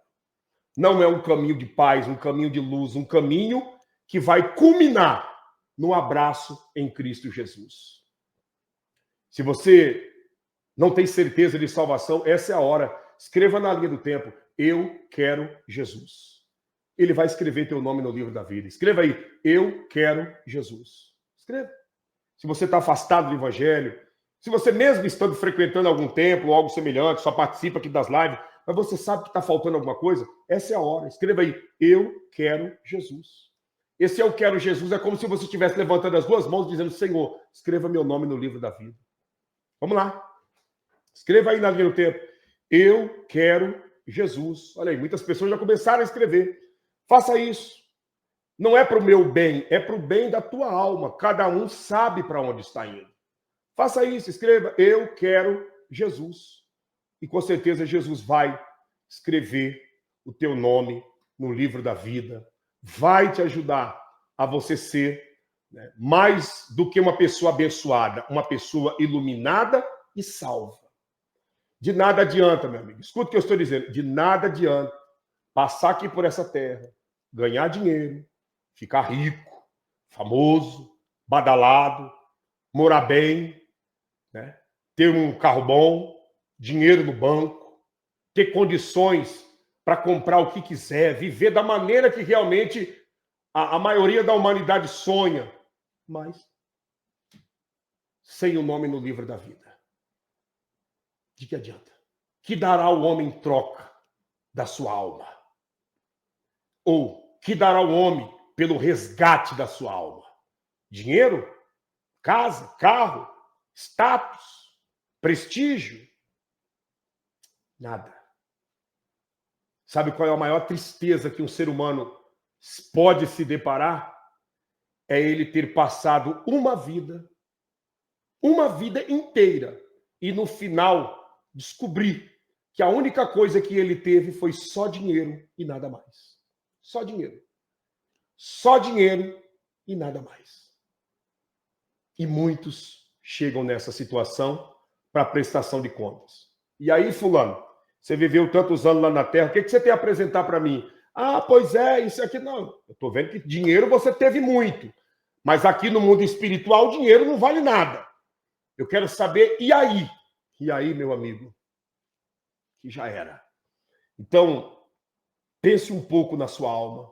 Não é um caminho de paz, um caminho de luz, um caminho que vai culminar no abraço em Cristo Jesus. Se você não tem certeza de salvação, essa é a hora. Escreva na linha do tempo, eu quero Jesus. Ele vai escrever teu nome no livro da vida. Escreva aí, eu quero Jesus. Escreva. Se você está afastado do evangelho, se você mesmo estando frequentando algum templo ou algo semelhante, só participa aqui das lives, mas você sabe que está faltando alguma coisa, essa é a hora. Escreva aí, eu quero Jesus. Esse eu quero Jesus é como se você estivesse levantando as duas mãos dizendo, Senhor, escreva meu nome no livro da vida. Vamos lá. Escreva aí na linha do tempo. Eu quero Jesus. Olha aí, muitas pessoas já começaram a escrever. Faça isso. Não é para o meu bem, é para o bem da tua alma. Cada um sabe para onde está indo. Faça isso, escreva, eu quero Jesus. E com certeza Jesus vai escrever o teu nome no livro da vida, vai te ajudar a você ser, né, mais do que uma pessoa abençoada, uma pessoa iluminada e salva. De nada adianta, meu amigo, escuta o que eu estou dizendo, de nada adianta passar aqui por essa terra, ganhar dinheiro, ficar rico, famoso, badalado, morar bem, né, ter um carro bom, dinheiro no banco, ter condições para comprar o que quiser, viver da maneira que realmente a maioria da humanidade sonha, mas sem o nome no livro da vida. De que adianta? Que dará o homem em troca da sua alma? Ou que dará o homem pelo resgate da sua alma? Dinheiro? Casa? Carro? Status? Prestígio? Nada. Sabe qual é a maior tristeza que um ser humano pode se deparar? É ele ter passado uma vida inteira, e no final descobrir que a única coisa que ele teve foi só dinheiro e nada mais. Só dinheiro. Só dinheiro e nada mais. E muitos chegam nessa situação para prestação de contas. E aí, fulano, você viveu tantos anos lá na Terra, o que você tem a apresentar para mim? Ah, pois é, isso aqui não. Eu estou vendo que dinheiro você teve muito, mas aqui no mundo espiritual, dinheiro não vale nada. Eu quero saber, e aí? E aí, meu amigo? Que já era. Então, pense um pouco na sua alma,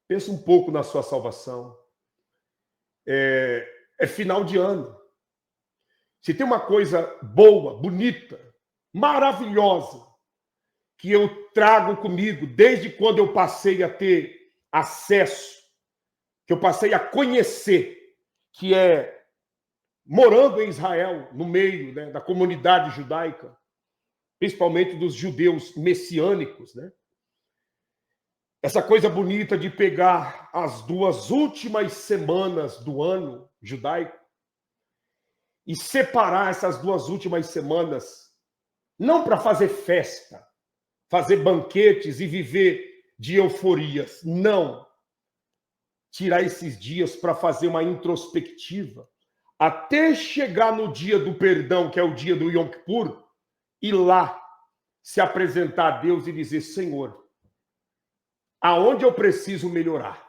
pense um pouco na sua salvação. É final de ano. Se tem uma coisa boa, bonita, maravilhosa, que eu trago comigo desde quando eu passei a ter acesso, que eu passei a conhecer, que é morando em Israel, no meio, né, da comunidade judaica, principalmente dos judeus messiânicos, né? Essa coisa bonita de pegar as 2 últimas semanas do ano judaico e separar essas 2 últimas semanas, não para fazer festa, fazer banquetes e viver de euforias, não. Tirar esses dias para fazer uma introspectiva, até chegar no dia do perdão, que é o dia do Yom Kippur, e lá se apresentar a Deus e dizer, Senhor, aonde eu preciso melhorar?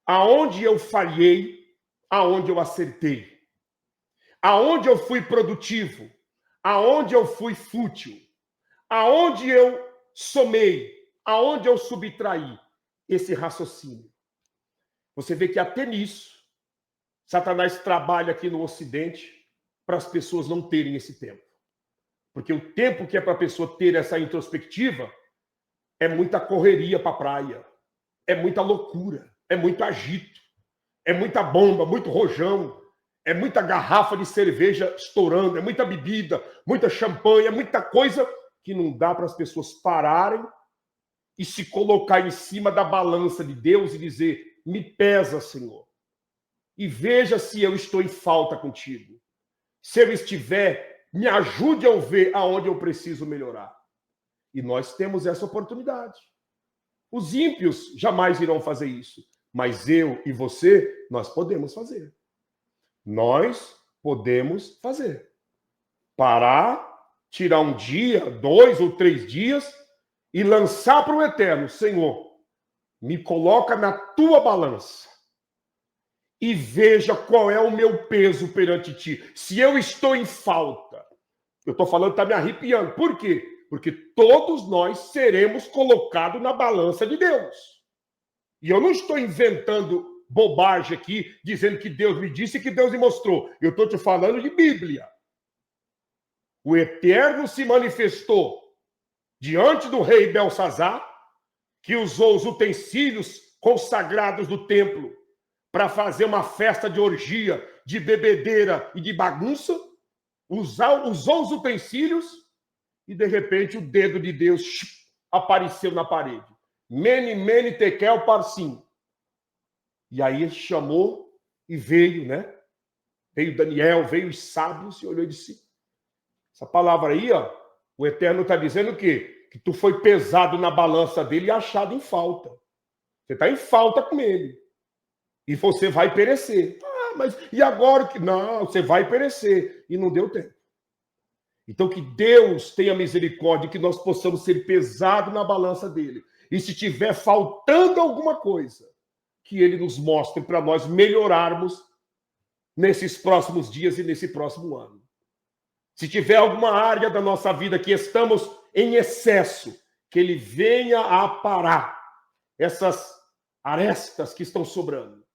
Aonde eu falhei? Aonde eu acertei? Aonde eu fui produtivo? Aonde eu fui fútil? Aonde eu somei? Aonde eu subtraí? Esse raciocínio. Você vê que até nisso, Satanás trabalha aqui no Ocidente para as pessoas não terem esse tempo. Porque o tempo que é para a pessoa ter essa introspectiva é muita correria para a praia, é muita loucura, é muito agito, é muita bomba, muito rojão, é muita garrafa de cerveja estourando, é muita bebida, muita champanhe, é muita coisa que não dá para as pessoas pararem e se colocar em cima da balança de Deus e dizer, me pesa, Senhor, e veja se eu estou em falta contigo. Se eu estiver, me ajude a ver aonde eu preciso melhorar. E nós temos essa oportunidade. Os ímpios jamais irão fazer isso, mas eu e você, nós podemos fazer. Nós podemos fazer. Parar, tirar um dia, 2 ou 3 dias e lançar para o eterno, Senhor, me coloca na tua balança e veja qual é o meu peso perante ti. Se eu estou em falta, eu estou falando, está me arrepiando. Por quê? Porque todos nós seremos colocados na balança de Deus. E eu não estou inventando bobagem aqui, dizendo que Deus me disse e que Deus me mostrou. Eu estou te falando de Bíblia. O Eterno se manifestou diante do rei Belsazar, que usou os utensílios consagrados do templo para fazer uma festa de orgia, de bebedeira e de bagunça, usou os utensílios e, de repente, o dedo de Deus apareceu na parede. Mene, mene, tekel, parsim. E aí ele chamou e veio, né? Veio Daniel, veio os sábios e olhou e disse: essa palavra aí, ó, o Eterno está dizendo o quê? Que tu foi pesado na balança dele e achado em falta. Você está em falta com ele. E você vai perecer. Ah, mas e agora que... Não, você vai perecer. E não deu tempo. Então que Deus tenha misericórdia, que nós possamos ser pesados na balança dele. E se tiver faltando alguma coisa, que ele nos mostre para nós melhorarmos nesses próximos dias e nesse próximo ano. Se tiver alguma área da nossa vida que estamos em excesso, que ele venha a aparar essas arestas que estão sobrando.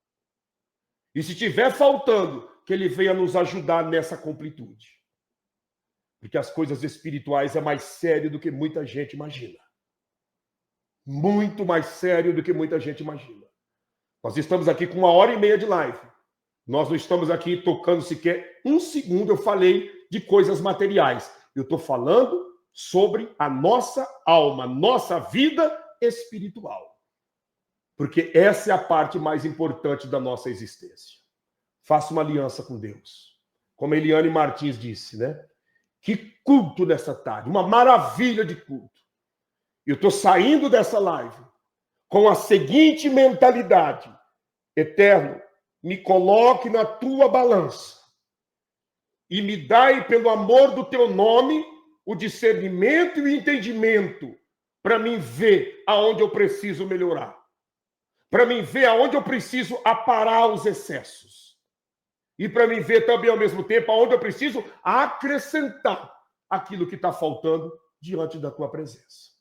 E se tiver faltando, que ele venha nos ajudar nessa completude. Porque as coisas espirituais é mais sério do que muita gente imagina. Muito mais sério do que muita gente imagina. Nós estamos aqui com 1h30 de live. Nós não estamos aqui tocando sequer um segundo. Eu falei de coisas materiais. Eu estou falando sobre a nossa alma, nossa vida espiritual. Porque essa é a parte mais importante da nossa existência. Faça uma aliança com Deus. Como a Eliane Martins disse, né? Que culto nessa tarde. Uma maravilha de culto. Eu estou saindo dessa live com a seguinte mentalidade: Eterno, me coloque na tua balança e me dai, pelo amor do teu nome, o discernimento e o entendimento para mim ver aonde eu preciso melhorar, para mim ver aonde eu preciso aparar os excessos e para mim ver também, ao mesmo tempo, aonde eu preciso acrescentar aquilo que está faltando diante da tua presença.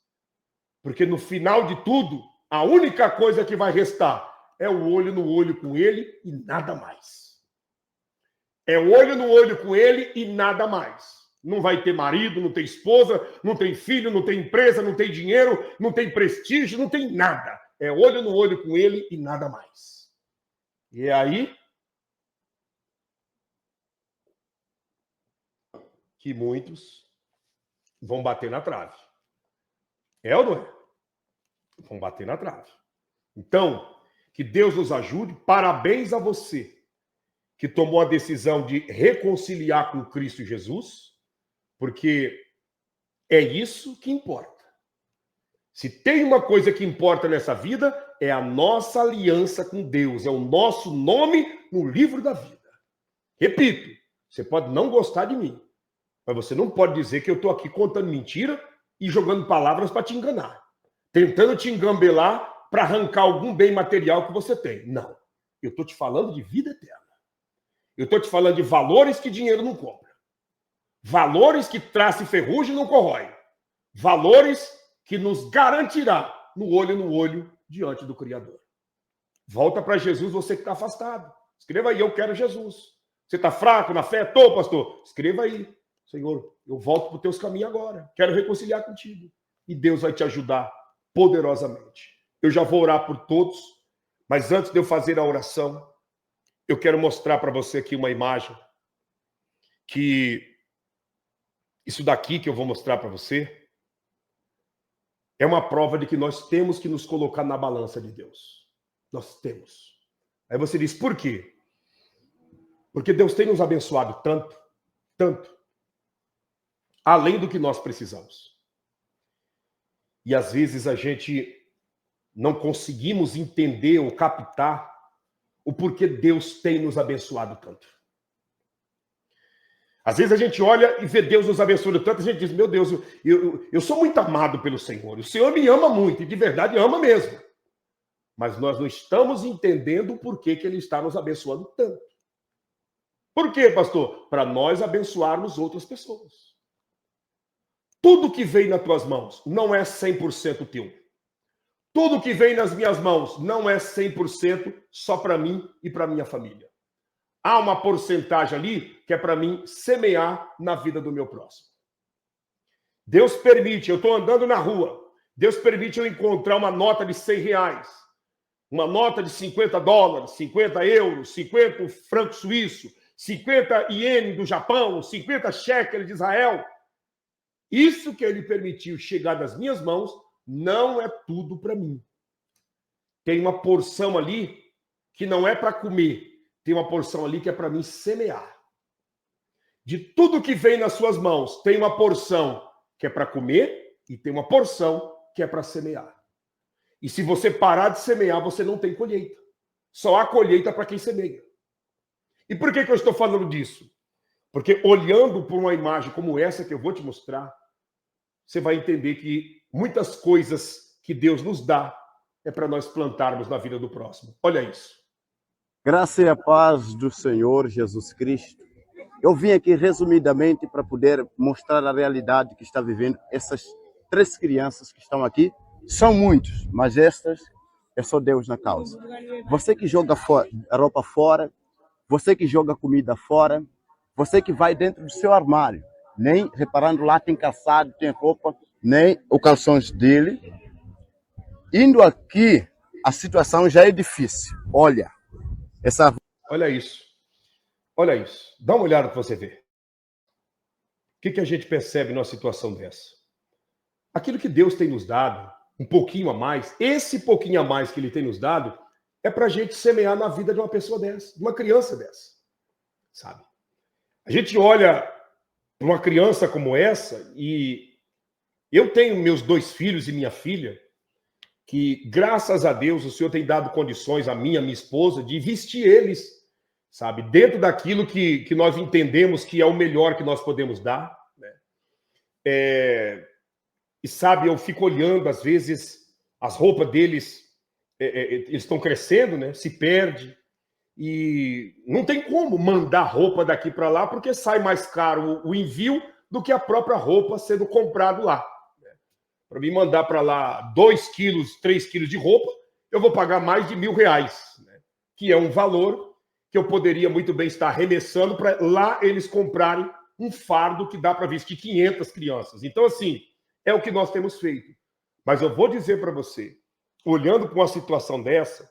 Porque no final de tudo, a única coisa que vai restar é o olho no olho com ele e nada mais. É o olho no olho com ele e nada mais. Não vai ter marido, não tem esposa, não tem filho, não tem empresa, não tem dinheiro, não tem prestígio, não tem nada. É olho no olho com ele e nada mais. E é aí que muitos vão bater na trave. É ou não é? Vão bater na trave. Então, que Deus nos ajude. Parabéns a você que tomou a decisão de reconciliar com Cristo Jesus, porque é isso que importa. Se tem uma coisa que importa nessa vida, é a nossa aliança com Deus, é o nosso nome no livro da vida. Repito, você pode não gostar de mim, mas você não pode dizer que eu estou aqui contando mentira e jogando palavras para te enganar, tentando te engambelar para arrancar algum bem material que você tem. Não. Eu estou te falando de vida eterna. Eu estou te falando de valores que dinheiro não compra. Valores que traça e ferrugem não corrói. Valores que nos garantirá no olho diante do Criador. Volta para Jesus, você que está afastado. Escreva aí, eu quero Jesus. Você está fraco na fé? Estou, pastor. Escreva aí. Senhor, eu volto para os teus caminhos agora. Quero reconciliar contigo. E Deus vai te ajudar poderosamente. Eu já vou orar por todos, mas antes de eu fazer a oração, eu quero mostrar para você aqui uma imagem que isso daqui que eu vou mostrar para você é uma prova de que nós temos que nos colocar na balança de Deus. Nós temos. Aí você diz, por quê? Porque Deus tem nos abençoado tanto, tanto, além do que nós precisamos. E às vezes a gente não conseguimos entender ou captar o porquê Deus tem nos abençoado tanto. Às vezes a gente olha e vê Deus nos abençoando tanto, a gente diz, meu Deus, eu sou muito amado pelo Senhor. O Senhor me ama muito, e de verdade ama mesmo. Mas nós não estamos entendendo o porquê que Ele está nos abençoando tanto. Por quê, pastor? Para nós abençoarmos outras pessoas. Tudo que vem nas tuas mãos não é 100% teu. Tudo que vem nas minhas mãos não é 100% só para mim e para minha família. Há uma porcentagem ali que é para mim semear na vida do meu próximo. Deus permite, eu estou andando na rua, Deus permite eu encontrar uma nota de R$100, uma nota de $50, 50 euros, 50 francos suíços, 50 ienes do Japão, 50 shekels de Israel. Isso que Ele permitiu chegar nas minhas mãos não é tudo para mim. Tem uma porção ali que não é para comer, tem uma porção ali que é para mim semear. De tudo que vem nas suas mãos, tem uma porção que é para comer e tem uma porção que é para semear. E se você parar de semear, você não tem colheita. Só há colheita para quem semeia. E por que eu estou falando disso? Porque olhando por uma imagem como essa que eu vou te mostrar, você vai entender que muitas coisas que Deus nos dá é para nós plantarmos na vida do próximo. Olha isso. Graça e a paz do Senhor Jesus Cristo. Eu vim aqui resumidamente para poder mostrar a realidade que está vivendo essas 3 crianças que estão aqui. São muitos, mas estas é só Deus na causa. Você que joga a roupa fora, você que joga comida fora, você que vai dentro do seu armário, nem reparando lá tem calçado, tem roupa, nem os calções dele. Indo aqui, a situação já é difícil. Olha isso. Olha isso. Dá uma olhada para você ver. O que a gente percebe numa situação dessa? Aquilo que Deus tem nos dado, um pouquinho a mais, esse pouquinho a mais que Ele tem nos dado, é para a gente semear na vida de uma pessoa dessa, de uma criança dessa, sabe? A gente olha para uma criança como essa e eu tenho meus 2 filhos e minha filha, que graças a Deus o Senhor tem dado condições a minha esposa de vestir eles, sabe, dentro daquilo que nós entendemos que é o melhor que nós podemos dar, né? E sabe, eu fico olhando às vezes as roupas deles, eles estão crescendo, né? Se perde e não tem como mandar roupa daqui para lá porque sai mais caro o envio do que a própria roupa sendo comprado lá. Para mim mandar para lá 2 quilos, 3 quilos de roupa, eu vou pagar mais de R$1.000, né? Que é um valor que eu poderia muito bem estar arremessando para lá eles comprarem um fardo que dá para vestir 500 crianças. Então, assim, é o que nós temos feito. Mas eu vou dizer para você, olhando para uma situação dessa,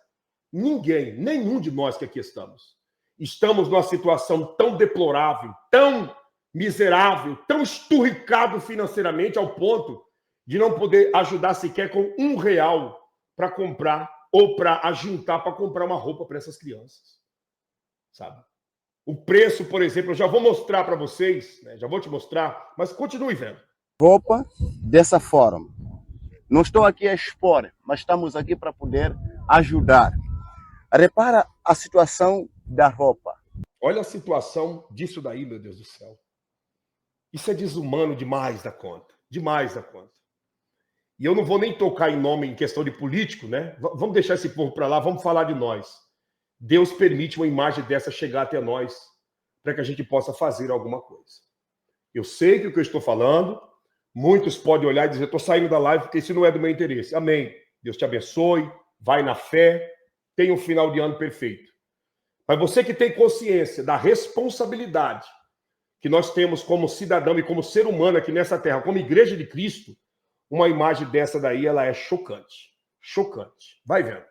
ninguém, nenhum de nós que aqui estamos numa situação tão deplorável, tão miserável, tão esturricado financeiramente ao ponto de não poder ajudar sequer com R$1 para comprar ou para ajuntar para comprar uma roupa para essas crianças, sabe? O preço, por exemplo, eu já vou mostrar para vocês, né? Já vou te mostrar, mas continue vendo. roupa dessa forma. Não estou aqui a expor, mas estamos aqui para poder ajudar. Repara a situação da roupa. Olha a situação disso daí, meu Deus do céu. Isso é desumano demais da conta. Demais da conta. E eu não vou nem tocar em nome em questão de político, né? Vamos deixar esse povo para lá, vamos falar de nós. Deus permite uma imagem dessa chegar até nós para que a gente possa fazer alguma coisa. Eu sei que o que eu estou falando, muitos podem olhar e dizer, estou saindo da live porque isso não é do meu interesse. Amém. Deus te abençoe, vai na fé, tenha um final de ano perfeito. Mas você que tem consciência da responsabilidade que nós temos como cidadão e como ser humano aqui nessa terra, como igreja de Cristo, uma imagem dessa daí, ela é chocante. Chocante. Vai vendo.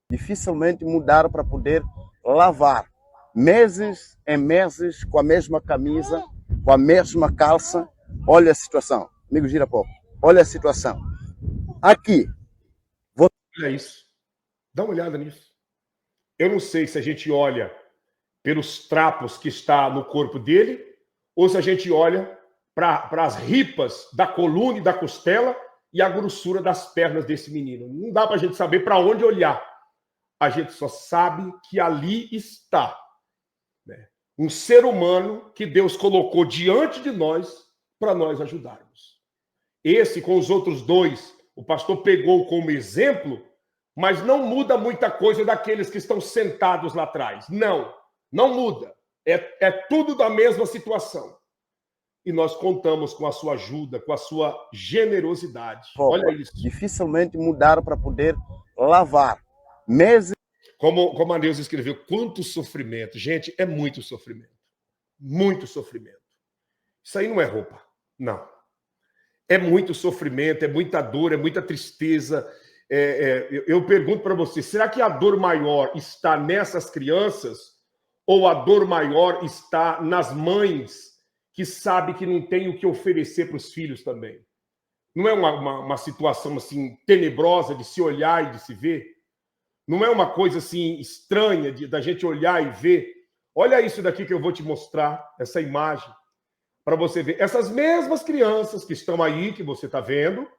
Dificilmente mudaram para poder lavar. Meses em meses com a mesma camisa, com a mesma calça. Olha a situação. Amigo, gira pouco. Olha a situação. Aqui. Olha isso. Dá uma olhada nisso. Eu não sei se a gente olha pelos trapos que está no corpo dele ou se a gente olha para as ripas da coluna e da costela e a grossura das pernas desse menino. Não dá para a gente saber para onde olhar. A gente só sabe que ali está, né, um ser humano que Deus colocou diante de nós para nós ajudarmos. Esse, com os outros 2, o pastor pegou como exemplo, mas não muda muita coisa daqueles que estão sentados lá atrás. Não, não muda. É tudo da mesma situação. E nós contamos com a sua ajuda, com a sua generosidade. Olha isso. Dificilmente mudaram para poder lavar. Meses. Como a Neuza escreveu, quanto sofrimento. Gente, é muito sofrimento. Muito sofrimento. Isso aí não é roupa. Não. É muito sofrimento, é muita dor, é muita tristeza. Eu pergunto para você, será que a dor maior está nessas crianças ou a dor maior está nas mães que sabem que não tem o que oferecer para os filhos também? Não é uma situação assim tenebrosa de se olhar e de se ver? Não é uma coisa assim estranha da gente olhar e ver. Olha isso daqui que eu vou te mostrar, essa imagem, para você ver. Essas mesmas crianças que estão aí, que você está vendo,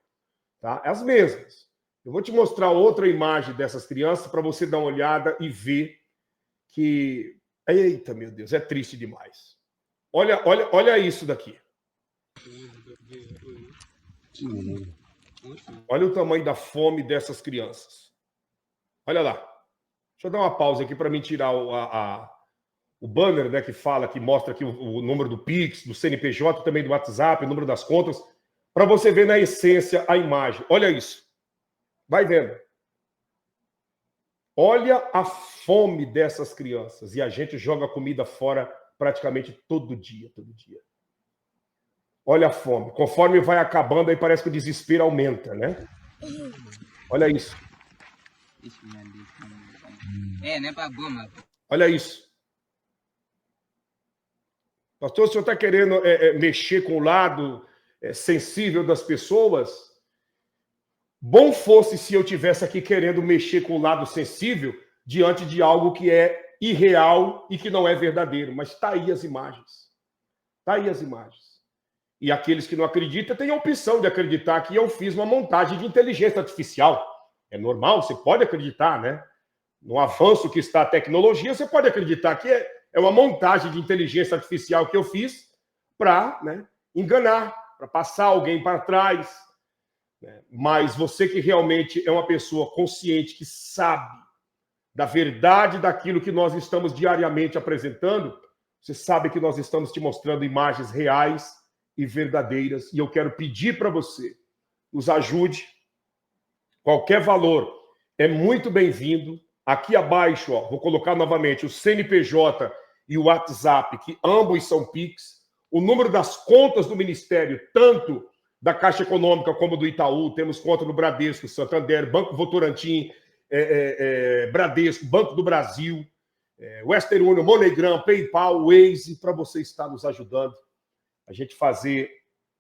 tá? As mesmas. Eu vou te mostrar outra imagem dessas crianças para você dar uma olhada e ver que... Eita, meu Deus, é triste demais. Olha isso daqui. Olha o tamanho da fome dessas crianças. Olha lá. Deixa eu dar uma pausa aqui para mim tirar o banner, né, que fala, que mostra aqui o número do Pix, do CNPJ, também do WhatsApp, o número das contas, para você ver na essência a imagem. Olha isso. Vai vendo. Olha a fome dessas crianças. E a gente joga comida fora praticamente todo dia, todo dia. Olha a fome. Conforme vai acabando, aí parece que o desespero aumenta, né? Olha isso. Olha isso. Pastor, o senhor está querendo mexer com o lado sensível das pessoas? Bom fosse se eu tivesse aqui querendo mexer com o lado sensível diante de algo que é irreal e que não é verdadeiro. Mas está aí as imagens. Está aí as imagens. E aqueles que não acreditam têm a opção de acreditar que eu fiz uma montagem de inteligência artificial. É normal, você pode acreditar, né? No avanço que está a tecnologia, você pode acreditar que é uma montagem de inteligência artificial que eu fiz para, né, enganar, para passar alguém para trás. Mas você que realmente é uma pessoa consciente, que sabe da verdade daquilo que nós estamos diariamente apresentando, você sabe que nós estamos te mostrando imagens reais e verdadeiras. E eu quero pedir para você, nos ajude. Qualquer valor é muito bem-vindo. Aqui abaixo, ó, vou colocar novamente o CNPJ e o WhatsApp, que ambos são Pix. O número das contas do Ministério, tanto da Caixa Econômica como do Itaú. Temos conta no Bradesco, Santander, Banco Votorantim, Bradesco, Banco do Brasil, Western Union, MoneyGram, PayPal, Waze, para você estar nos ajudando a gente fazer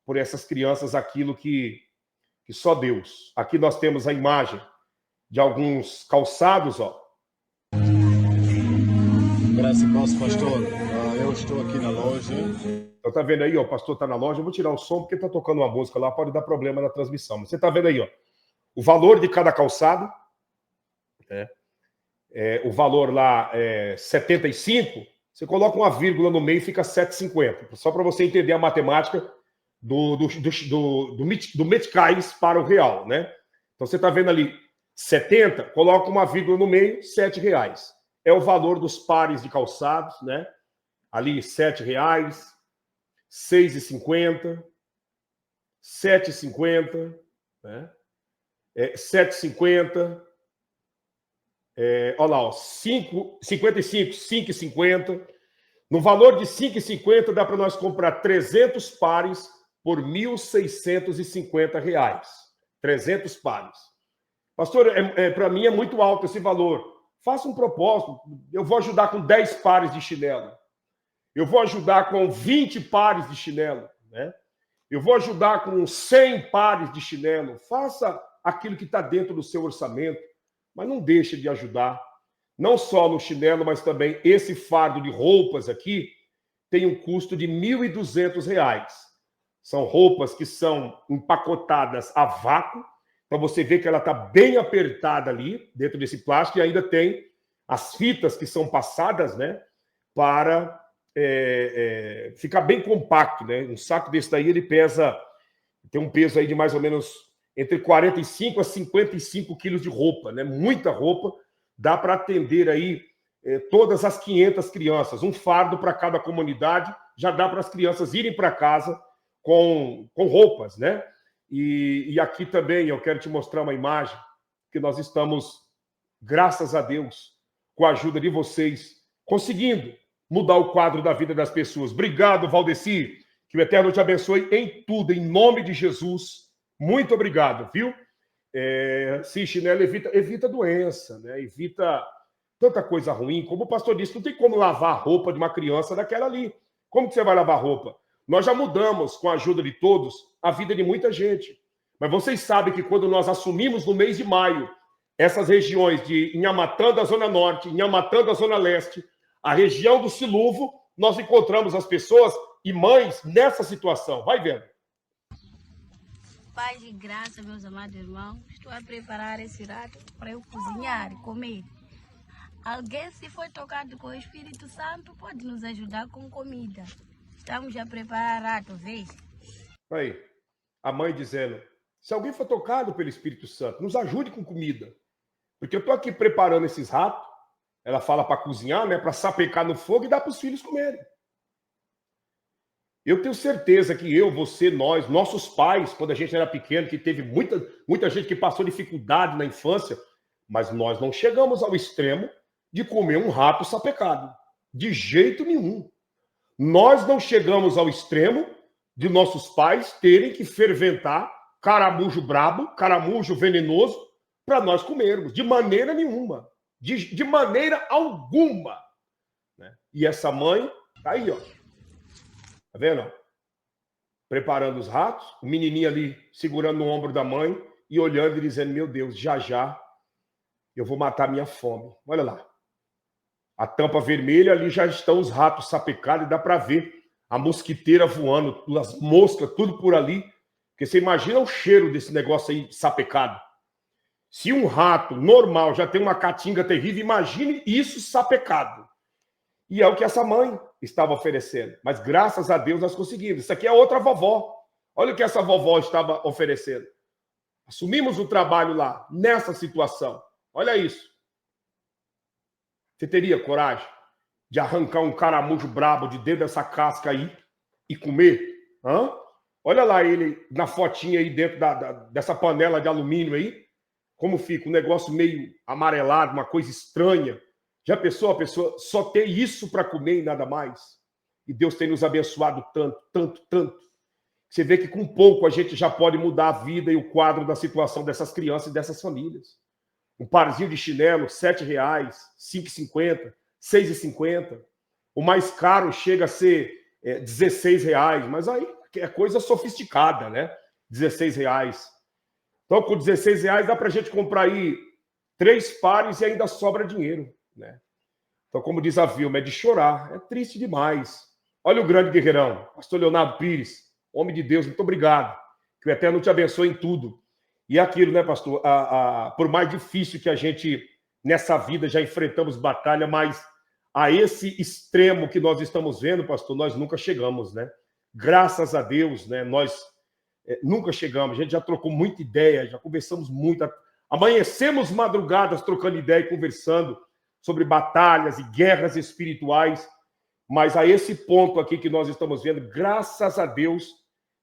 por essas crianças aquilo que só Deus. Aqui nós temos a imagem de alguns calçados, ó. Graças a Deus, pastor. Eu estou aqui na loja. Então, tá vendo aí, ó, o pastor tá na loja. Eu vou tirar o som porque tá tocando uma música lá, pode dar problema na transmissão. Mas você tá vendo aí, ó, o valor de cada calçado, né? O valor lá é 75, você coloca uma vírgula no meio e fica 7,50. Só para você entender a matemática do meticais para o real, né? Então você tá vendo ali 70, coloca uma vírgula no meio, R$7. É o valor dos pares de calçados, né? Ali R$7, R$6,50, R$7,50, né? 7,50. Olha lá, ó, 5,55, 5,50. No valor de 5,50 dá para nós comprar 300 pares por R$1.650. 300 pares. Pastor, para mim é muito alto esse valor. Faça um propósito. Eu vou ajudar com 10 pares de chinelo. Eu vou ajudar com 20 pares de chinelo, né? Eu vou ajudar com 100 pares de chinelo. Faça aquilo que está dentro do seu orçamento, mas não deixe de ajudar. Não só no chinelo, mas também esse fardo de roupas aqui tem um custo de R$1.200. São roupas que são empacotadas a vácuo, para você ver que ela está bem apertada ali, dentro desse plástico, e ainda tem as fitas que são passadas, né, para ficar bem compacto, né? Um saco desse daí, ele tem um peso aí de mais ou menos entre 45 a 55 quilos de roupa, né? Muita roupa, dá para atender aí todas as 500 crianças. Um fardo para cada comunidade, já dá para as crianças irem para casa com roupas, né? E aqui também eu quero te mostrar uma imagem que nós estamos, graças a Deus, com a ajuda de vocês, conseguindo mudar o quadro da vida das pessoas. Obrigado, Valdeci. Que o Eterno te abençoe em tudo, em nome de Jesus. Muito obrigado, viu? Sim, chinelo evita doença, né? Evita tanta coisa ruim. Como o pastor disse, não tem como lavar a roupa de uma criança daquela ali. Como que você vai lavar a roupa? Nós já mudamos, com a ajuda de todos, a vida de muita gente. Mas vocês sabem que quando nós assumimos no mês de maio essas regiões de Inhamatã da Zona Norte, Inhamatã da Zona Leste, a região do Silúvio, nós encontramos as pessoas e mães nessa situação. Vai vendo. Paz e graça, meus amados irmãos. Estou a preparar esse rato para eu cozinhar e comer. Alguém, se foi tocado com o Espírito Santo, pode nos ajudar com comida. Estamos a preparar rato, veja. Aí, a mãe dizendo, se alguém for tocado pelo Espírito Santo, nos ajude com comida. Porque eu estou aqui preparando esses ratos, ela fala para cozinhar, né, para sapecar no fogo e dar para os filhos comerem. Eu tenho certeza que eu, você, nós, nossos pais, quando a gente era pequeno, que teve muita gente que passou dificuldade na infância, mas nós não chegamos ao extremo de comer um rato sapecado. De jeito nenhum. Nós não chegamos ao extremo de nossos pais terem que ferventar caramujo brabo, caramujo venenoso, para nós comermos. De maneira nenhuma. De maneira alguma. Né? E essa mãe tá aí, ó. Tá vendo? Preparando os ratos, o menininho ali segurando no ombro da mãe e olhando e dizendo, meu Deus, já já eu vou matar minha fome. Olha lá. A tampa vermelha, ali já estão os ratos sapecados e dá para ver a mosquiteira voando, as moscas, tudo por ali. Porque você imagina o cheiro desse negócio aí sapecado. Se um rato normal já tem uma caatinga terrível, imagine isso sapecado. E é o que essa mãe estava oferecendo. Mas graças a Deus nós conseguimos. Isso aqui é outra vovó. Olha o que essa vovó estava oferecendo. Assumimos o trabalho lá, nessa situação. Olha isso. Você teria coragem de arrancar um caramujo brabo de dentro dessa casca aí e comer? Hã? Olha lá ele na fotinha aí dentro dessa panela de alumínio aí. Como fica? Um negócio meio amarelado, uma coisa estranha. Já pensou a pessoa só ter isso para comer e nada mais? E Deus tem nos abençoado tanto, tanto, tanto. Você vê que com pouco a gente já pode mudar a vida e o quadro da situação dessas crianças e dessas famílias. Um parzinho de chinelo, R$ 7,00, R$ 5,50, R$ 6,50. O mais caro chega a ser R$ 16,00, mas aí é coisa sofisticada, né? R$ 16,00. Então, com R$ 16,00 dá para a gente comprar aí 3 pares e ainda sobra dinheiro. Né? Então, como diz a Vilma, é de chorar, é triste demais. Olha o grande guerreirão, pastor Leonardo Pires, homem de Deus, muito obrigado, que o Eterno te abençoe em tudo. E é aquilo, né, pastor, por mais difícil que a gente, nessa vida, já enfrentamos batalha, mas a esse extremo que nós estamos vendo, pastor, nós nunca chegamos, né? Graças a Deus, né, nós nunca chegamos, a gente já trocou muita ideia, já conversamos muito, amanhecemos madrugadas trocando ideia e conversando sobre batalhas e guerras espirituais, mas a esse ponto aqui que nós estamos vendo, graças a Deus,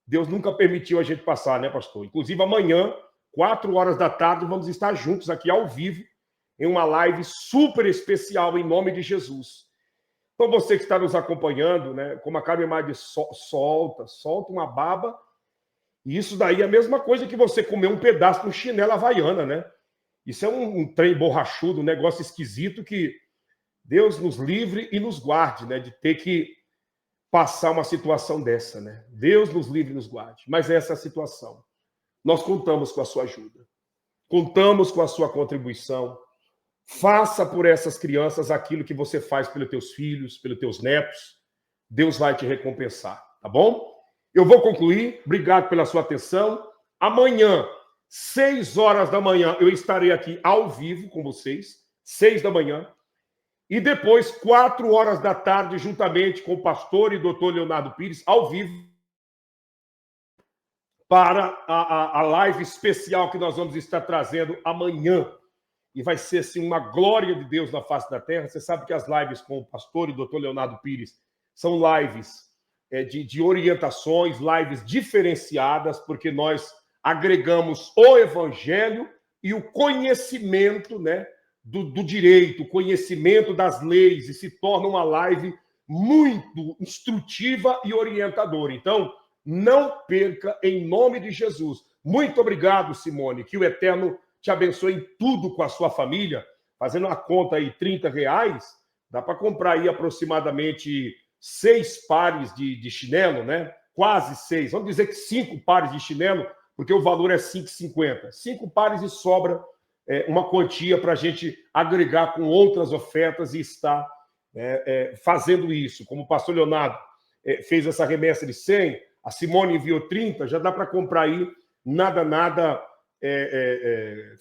Deus nunca permitiu a gente passar, né, pastor? Inclusive amanhã, 4 horas da tarde, vamos estar juntos aqui ao vivo, em uma live super especial, em nome de Jesus. Então você que está nos acompanhando, né, como a Carmen Mar diz, solta uma baba, e isso daí é a mesma coisa que você comer um pedaço de um chinelo havaiana, né? Isso é um trem borrachudo, um negócio esquisito que Deus nos livre e nos guarde, né? De ter que passar uma situação dessa, né? Deus nos livre e nos guarde. Mas essa é a situação. Nós contamos com a sua ajuda. Contamos com a sua contribuição. Faça por essas crianças aquilo que você faz pelos teus filhos, pelos teus netos. Deus vai te recompensar, tá bom? Eu vou concluir. Obrigado pela sua atenção. Amanhã, 6 horas da manhã, eu estarei aqui ao vivo com vocês, 6 da manhã, e depois, 4 horas da tarde, juntamente com o pastor e doutor Leonardo Pires, ao vivo, para a live especial que nós vamos estar trazendo amanhã. E vai ser, assim, uma glória de Deus na face da terra. Você sabe que as lives com o pastor e doutor Leonardo Pires são lives de orientações, lives diferenciadas, porque nós agregamos o evangelho e o conhecimento, né, do direito, o conhecimento das leis, e se torna uma live muito instrutiva e orientadora. Então, não perca, em nome de Jesus. Muito obrigado, Simone, que o Eterno te abençoe em tudo com a sua família. Fazendo uma conta aí, R$30, dá para comprar aí aproximadamente 6 pares de chinelo, né? Quase 6. Vamos dizer que 5 pares de chinelo, porque o valor é R$5,50. 5 pares e sobra uma quantia para a gente agregar com outras ofertas e estar fazendo isso. Como o pastor Leonardo fez essa remessa de 100, a Simone enviou 30, já dá para comprar aí nada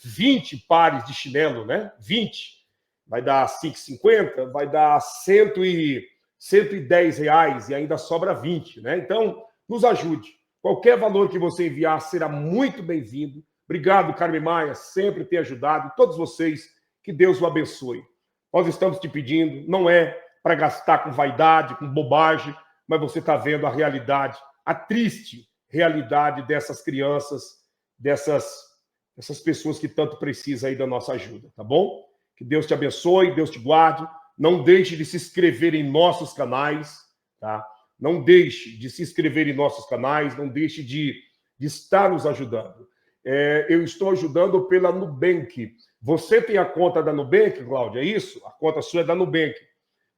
20 pares de chinelo, né? 20. Vai dar 5,50, vai dar 110 reais e ainda sobra 20, né? Então, nos ajude. Qualquer valor que você enviar será muito bem-vindo. Obrigado, Carmen Maia, sempre ter ajudado. Todos vocês, que Deus o abençoe. Nós estamos te pedindo, não é para gastar com vaidade, com bobagem, mas você está vendo a realidade, a triste realidade dessas crianças, dessas pessoas que tanto precisam aí da nossa ajuda, tá bom? Que Deus te abençoe, Deus te guarde. Não deixe de se inscrever em nossos canais, tá? Não deixe de se inscrever em nossos canais, não deixe de estar nos ajudando. Eu estou ajudando pela Nubank. Você tem a conta da Nubank, Cláudia, é isso? A conta sua é da Nubank.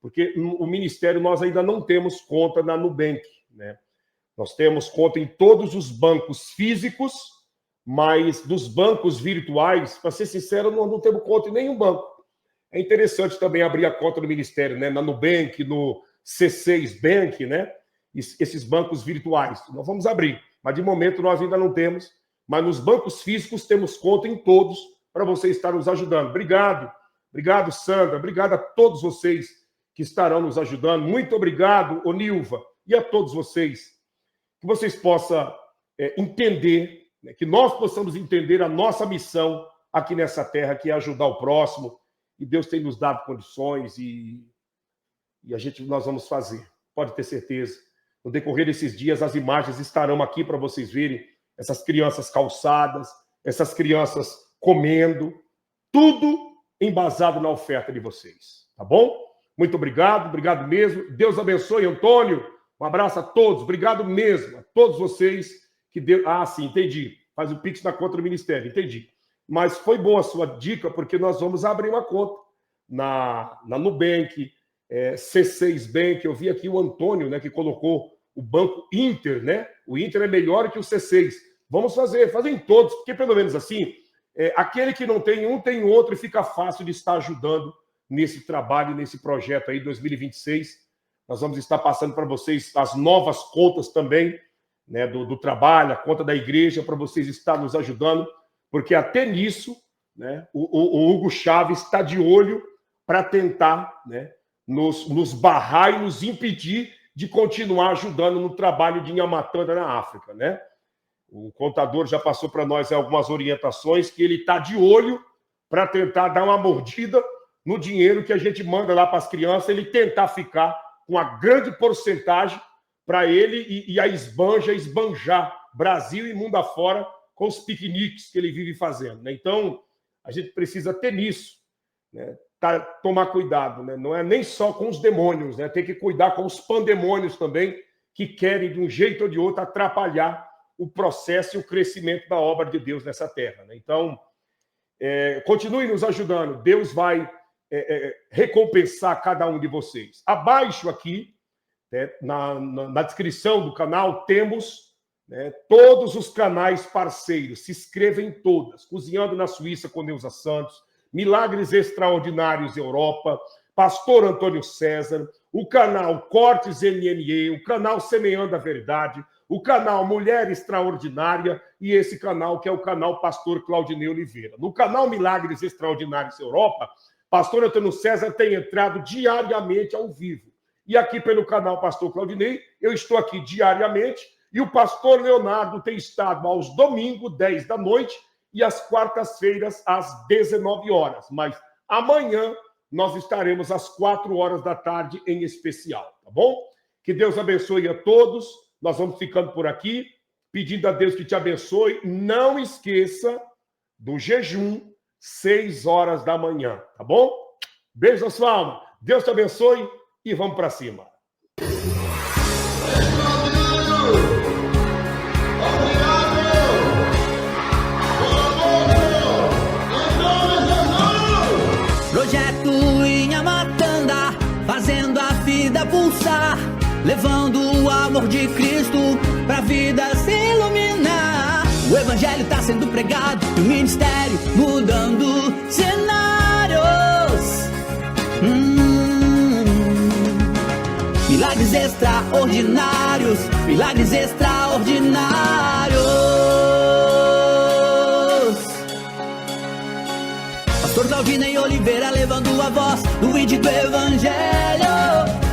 Porque o Ministério, nós ainda não temos conta na Nubank, né? Nós temos conta em todos os bancos físicos, mas dos bancos virtuais, para ser sincero, nós não temos conta em nenhum banco. É interessante também abrir a conta do Ministério, né? Na Nubank, no C6 Bank, né? Esses bancos virtuais. Nós vamos abrir, mas de momento nós ainda não temos. Mas nos bancos físicos temos conta em todos para você estar nos ajudando. Obrigado. Obrigado, Sandra. Obrigado a todos vocês que estarão nos ajudando. Muito obrigado, Onilva, e a todos vocês. Que vocês possam entender, né? Que nós possamos entender a nossa missão aqui nessa terra, que é ajudar o próximo. E Deus tem nos dado condições e nós vamos fazer. Pode ter certeza. No decorrer desses dias, as imagens estarão aqui para vocês verem essas crianças calçadas, essas crianças comendo, tudo embasado na oferta de vocês. Tá bom? Muito obrigado mesmo. Deus abençoe, Antônio. Um abraço a todos. Obrigado mesmo a todos vocês. Que Deus... Ah, sim, entendi. Faz o Pix na conta do Ministério, entendi. Mas foi boa a sua dica, porque nós vamos abrir uma conta na Nubank, C6 Bank. Eu vi aqui o Antônio, né, que colocou o Banco Inter, né? O Inter é melhor que o C6. Vamos fazer em todos, porque pelo menos assim, aquele que não tem um, tem outro, e fica fácil de estar ajudando nesse trabalho, nesse projeto aí, 2026. Nós vamos estar passando para vocês as novas contas também, né, do trabalho, a conta da igreja, para vocês estarem nos ajudando, porque até nisso, né, o Hugo Chaves está de olho para tentar, né, nos barrar e nos impedir de continuar ajudando no trabalho de Inhamatanda na África, né? O contador já passou para nós algumas orientações que ele está de olho para tentar dar uma mordida no dinheiro que a gente manda lá para as crianças, ele tentar ficar com a grande porcentagem para ele e a esbanjar Brasil e mundo afora com os piqueniques que ele vive fazendo, né? Então, a gente precisa ter nisso, né? Tomar cuidado, né? Não é nem só com os demônios, né? Tem que cuidar com os pandemônios também, que querem, de um jeito ou de outro, atrapalhar o processo e o crescimento da obra de Deus nessa terra, né? Então, continue nos ajudando. Deus vai recompensar cada um de vocês. Abaixo aqui, né, na descrição do canal, temos, né, todos os canais parceiros. Se inscreva em todas. Cozinhando na Suíça com Neuza Santos, Milagres Extraordinários Europa, Pastor Antônio César, o canal Cortes MME, o canal Semeando a Verdade, o canal Mulher Extraordinária e esse canal que é o canal Pastor Claudinei Oliveira. No canal Milagres Extraordinários Europa, Pastor Antônio César tem entrado diariamente ao vivo. E aqui pelo canal Pastor Claudinei, eu estou aqui diariamente e o Pastor Leonardo tem estado aos domingos, 10 da noite, e às quartas-feiras, às 19 horas. Mas amanhã nós estaremos às 4 horas da tarde em especial, tá bom? Que Deus abençoe a todos. Nós vamos ficando por aqui, pedindo a Deus que te abençoe. Não esqueça do jejum, 6 horas da manhã, tá bom? Beijo na sua alma. Deus te abençoe e vamos para cima. Projeto Inhamatanda, fazendo a vida pulsar, levando o amor de Cristo pra vida se iluminar. O evangelho tá sendo pregado e o ministério mudando. extraordinários, milagres extraordinários. Pastor Claudinei Oliveira levando a voz do índio do evangelho,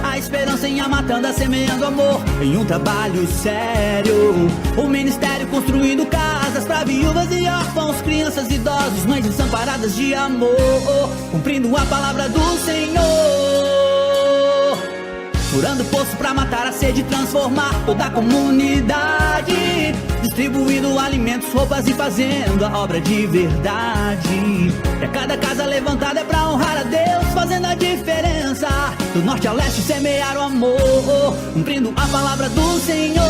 a esperança em Amatanda, semeando amor em um trabalho sério. O ministério construindo casas para viúvas e órfãos, crianças, idosos, mães desamparadas de amor, cumprindo a palavra do Senhor. Furando poço pra matar a sede, transformar toda a comunidade, distribuindo alimentos, roupas e fazendo a obra de verdade. E a cada casa levantada é pra honrar a Deus, fazendo a diferença. Do norte ao leste semear o amor, cumprindo a palavra do Senhor.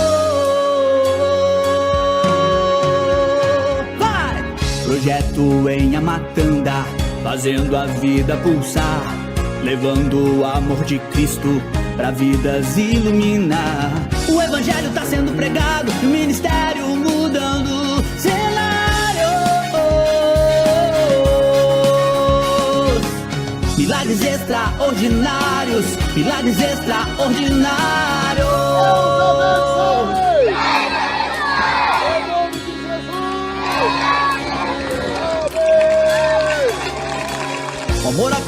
Vai! Projeto em Amatanda, fazendo a vida pulsar, levando o amor de Cristo pra vidas iluminar. O evangelho tá sendo pregado e o ministério mudando cenários. Milagres extraordinários, milagres extraordinários. Amor ao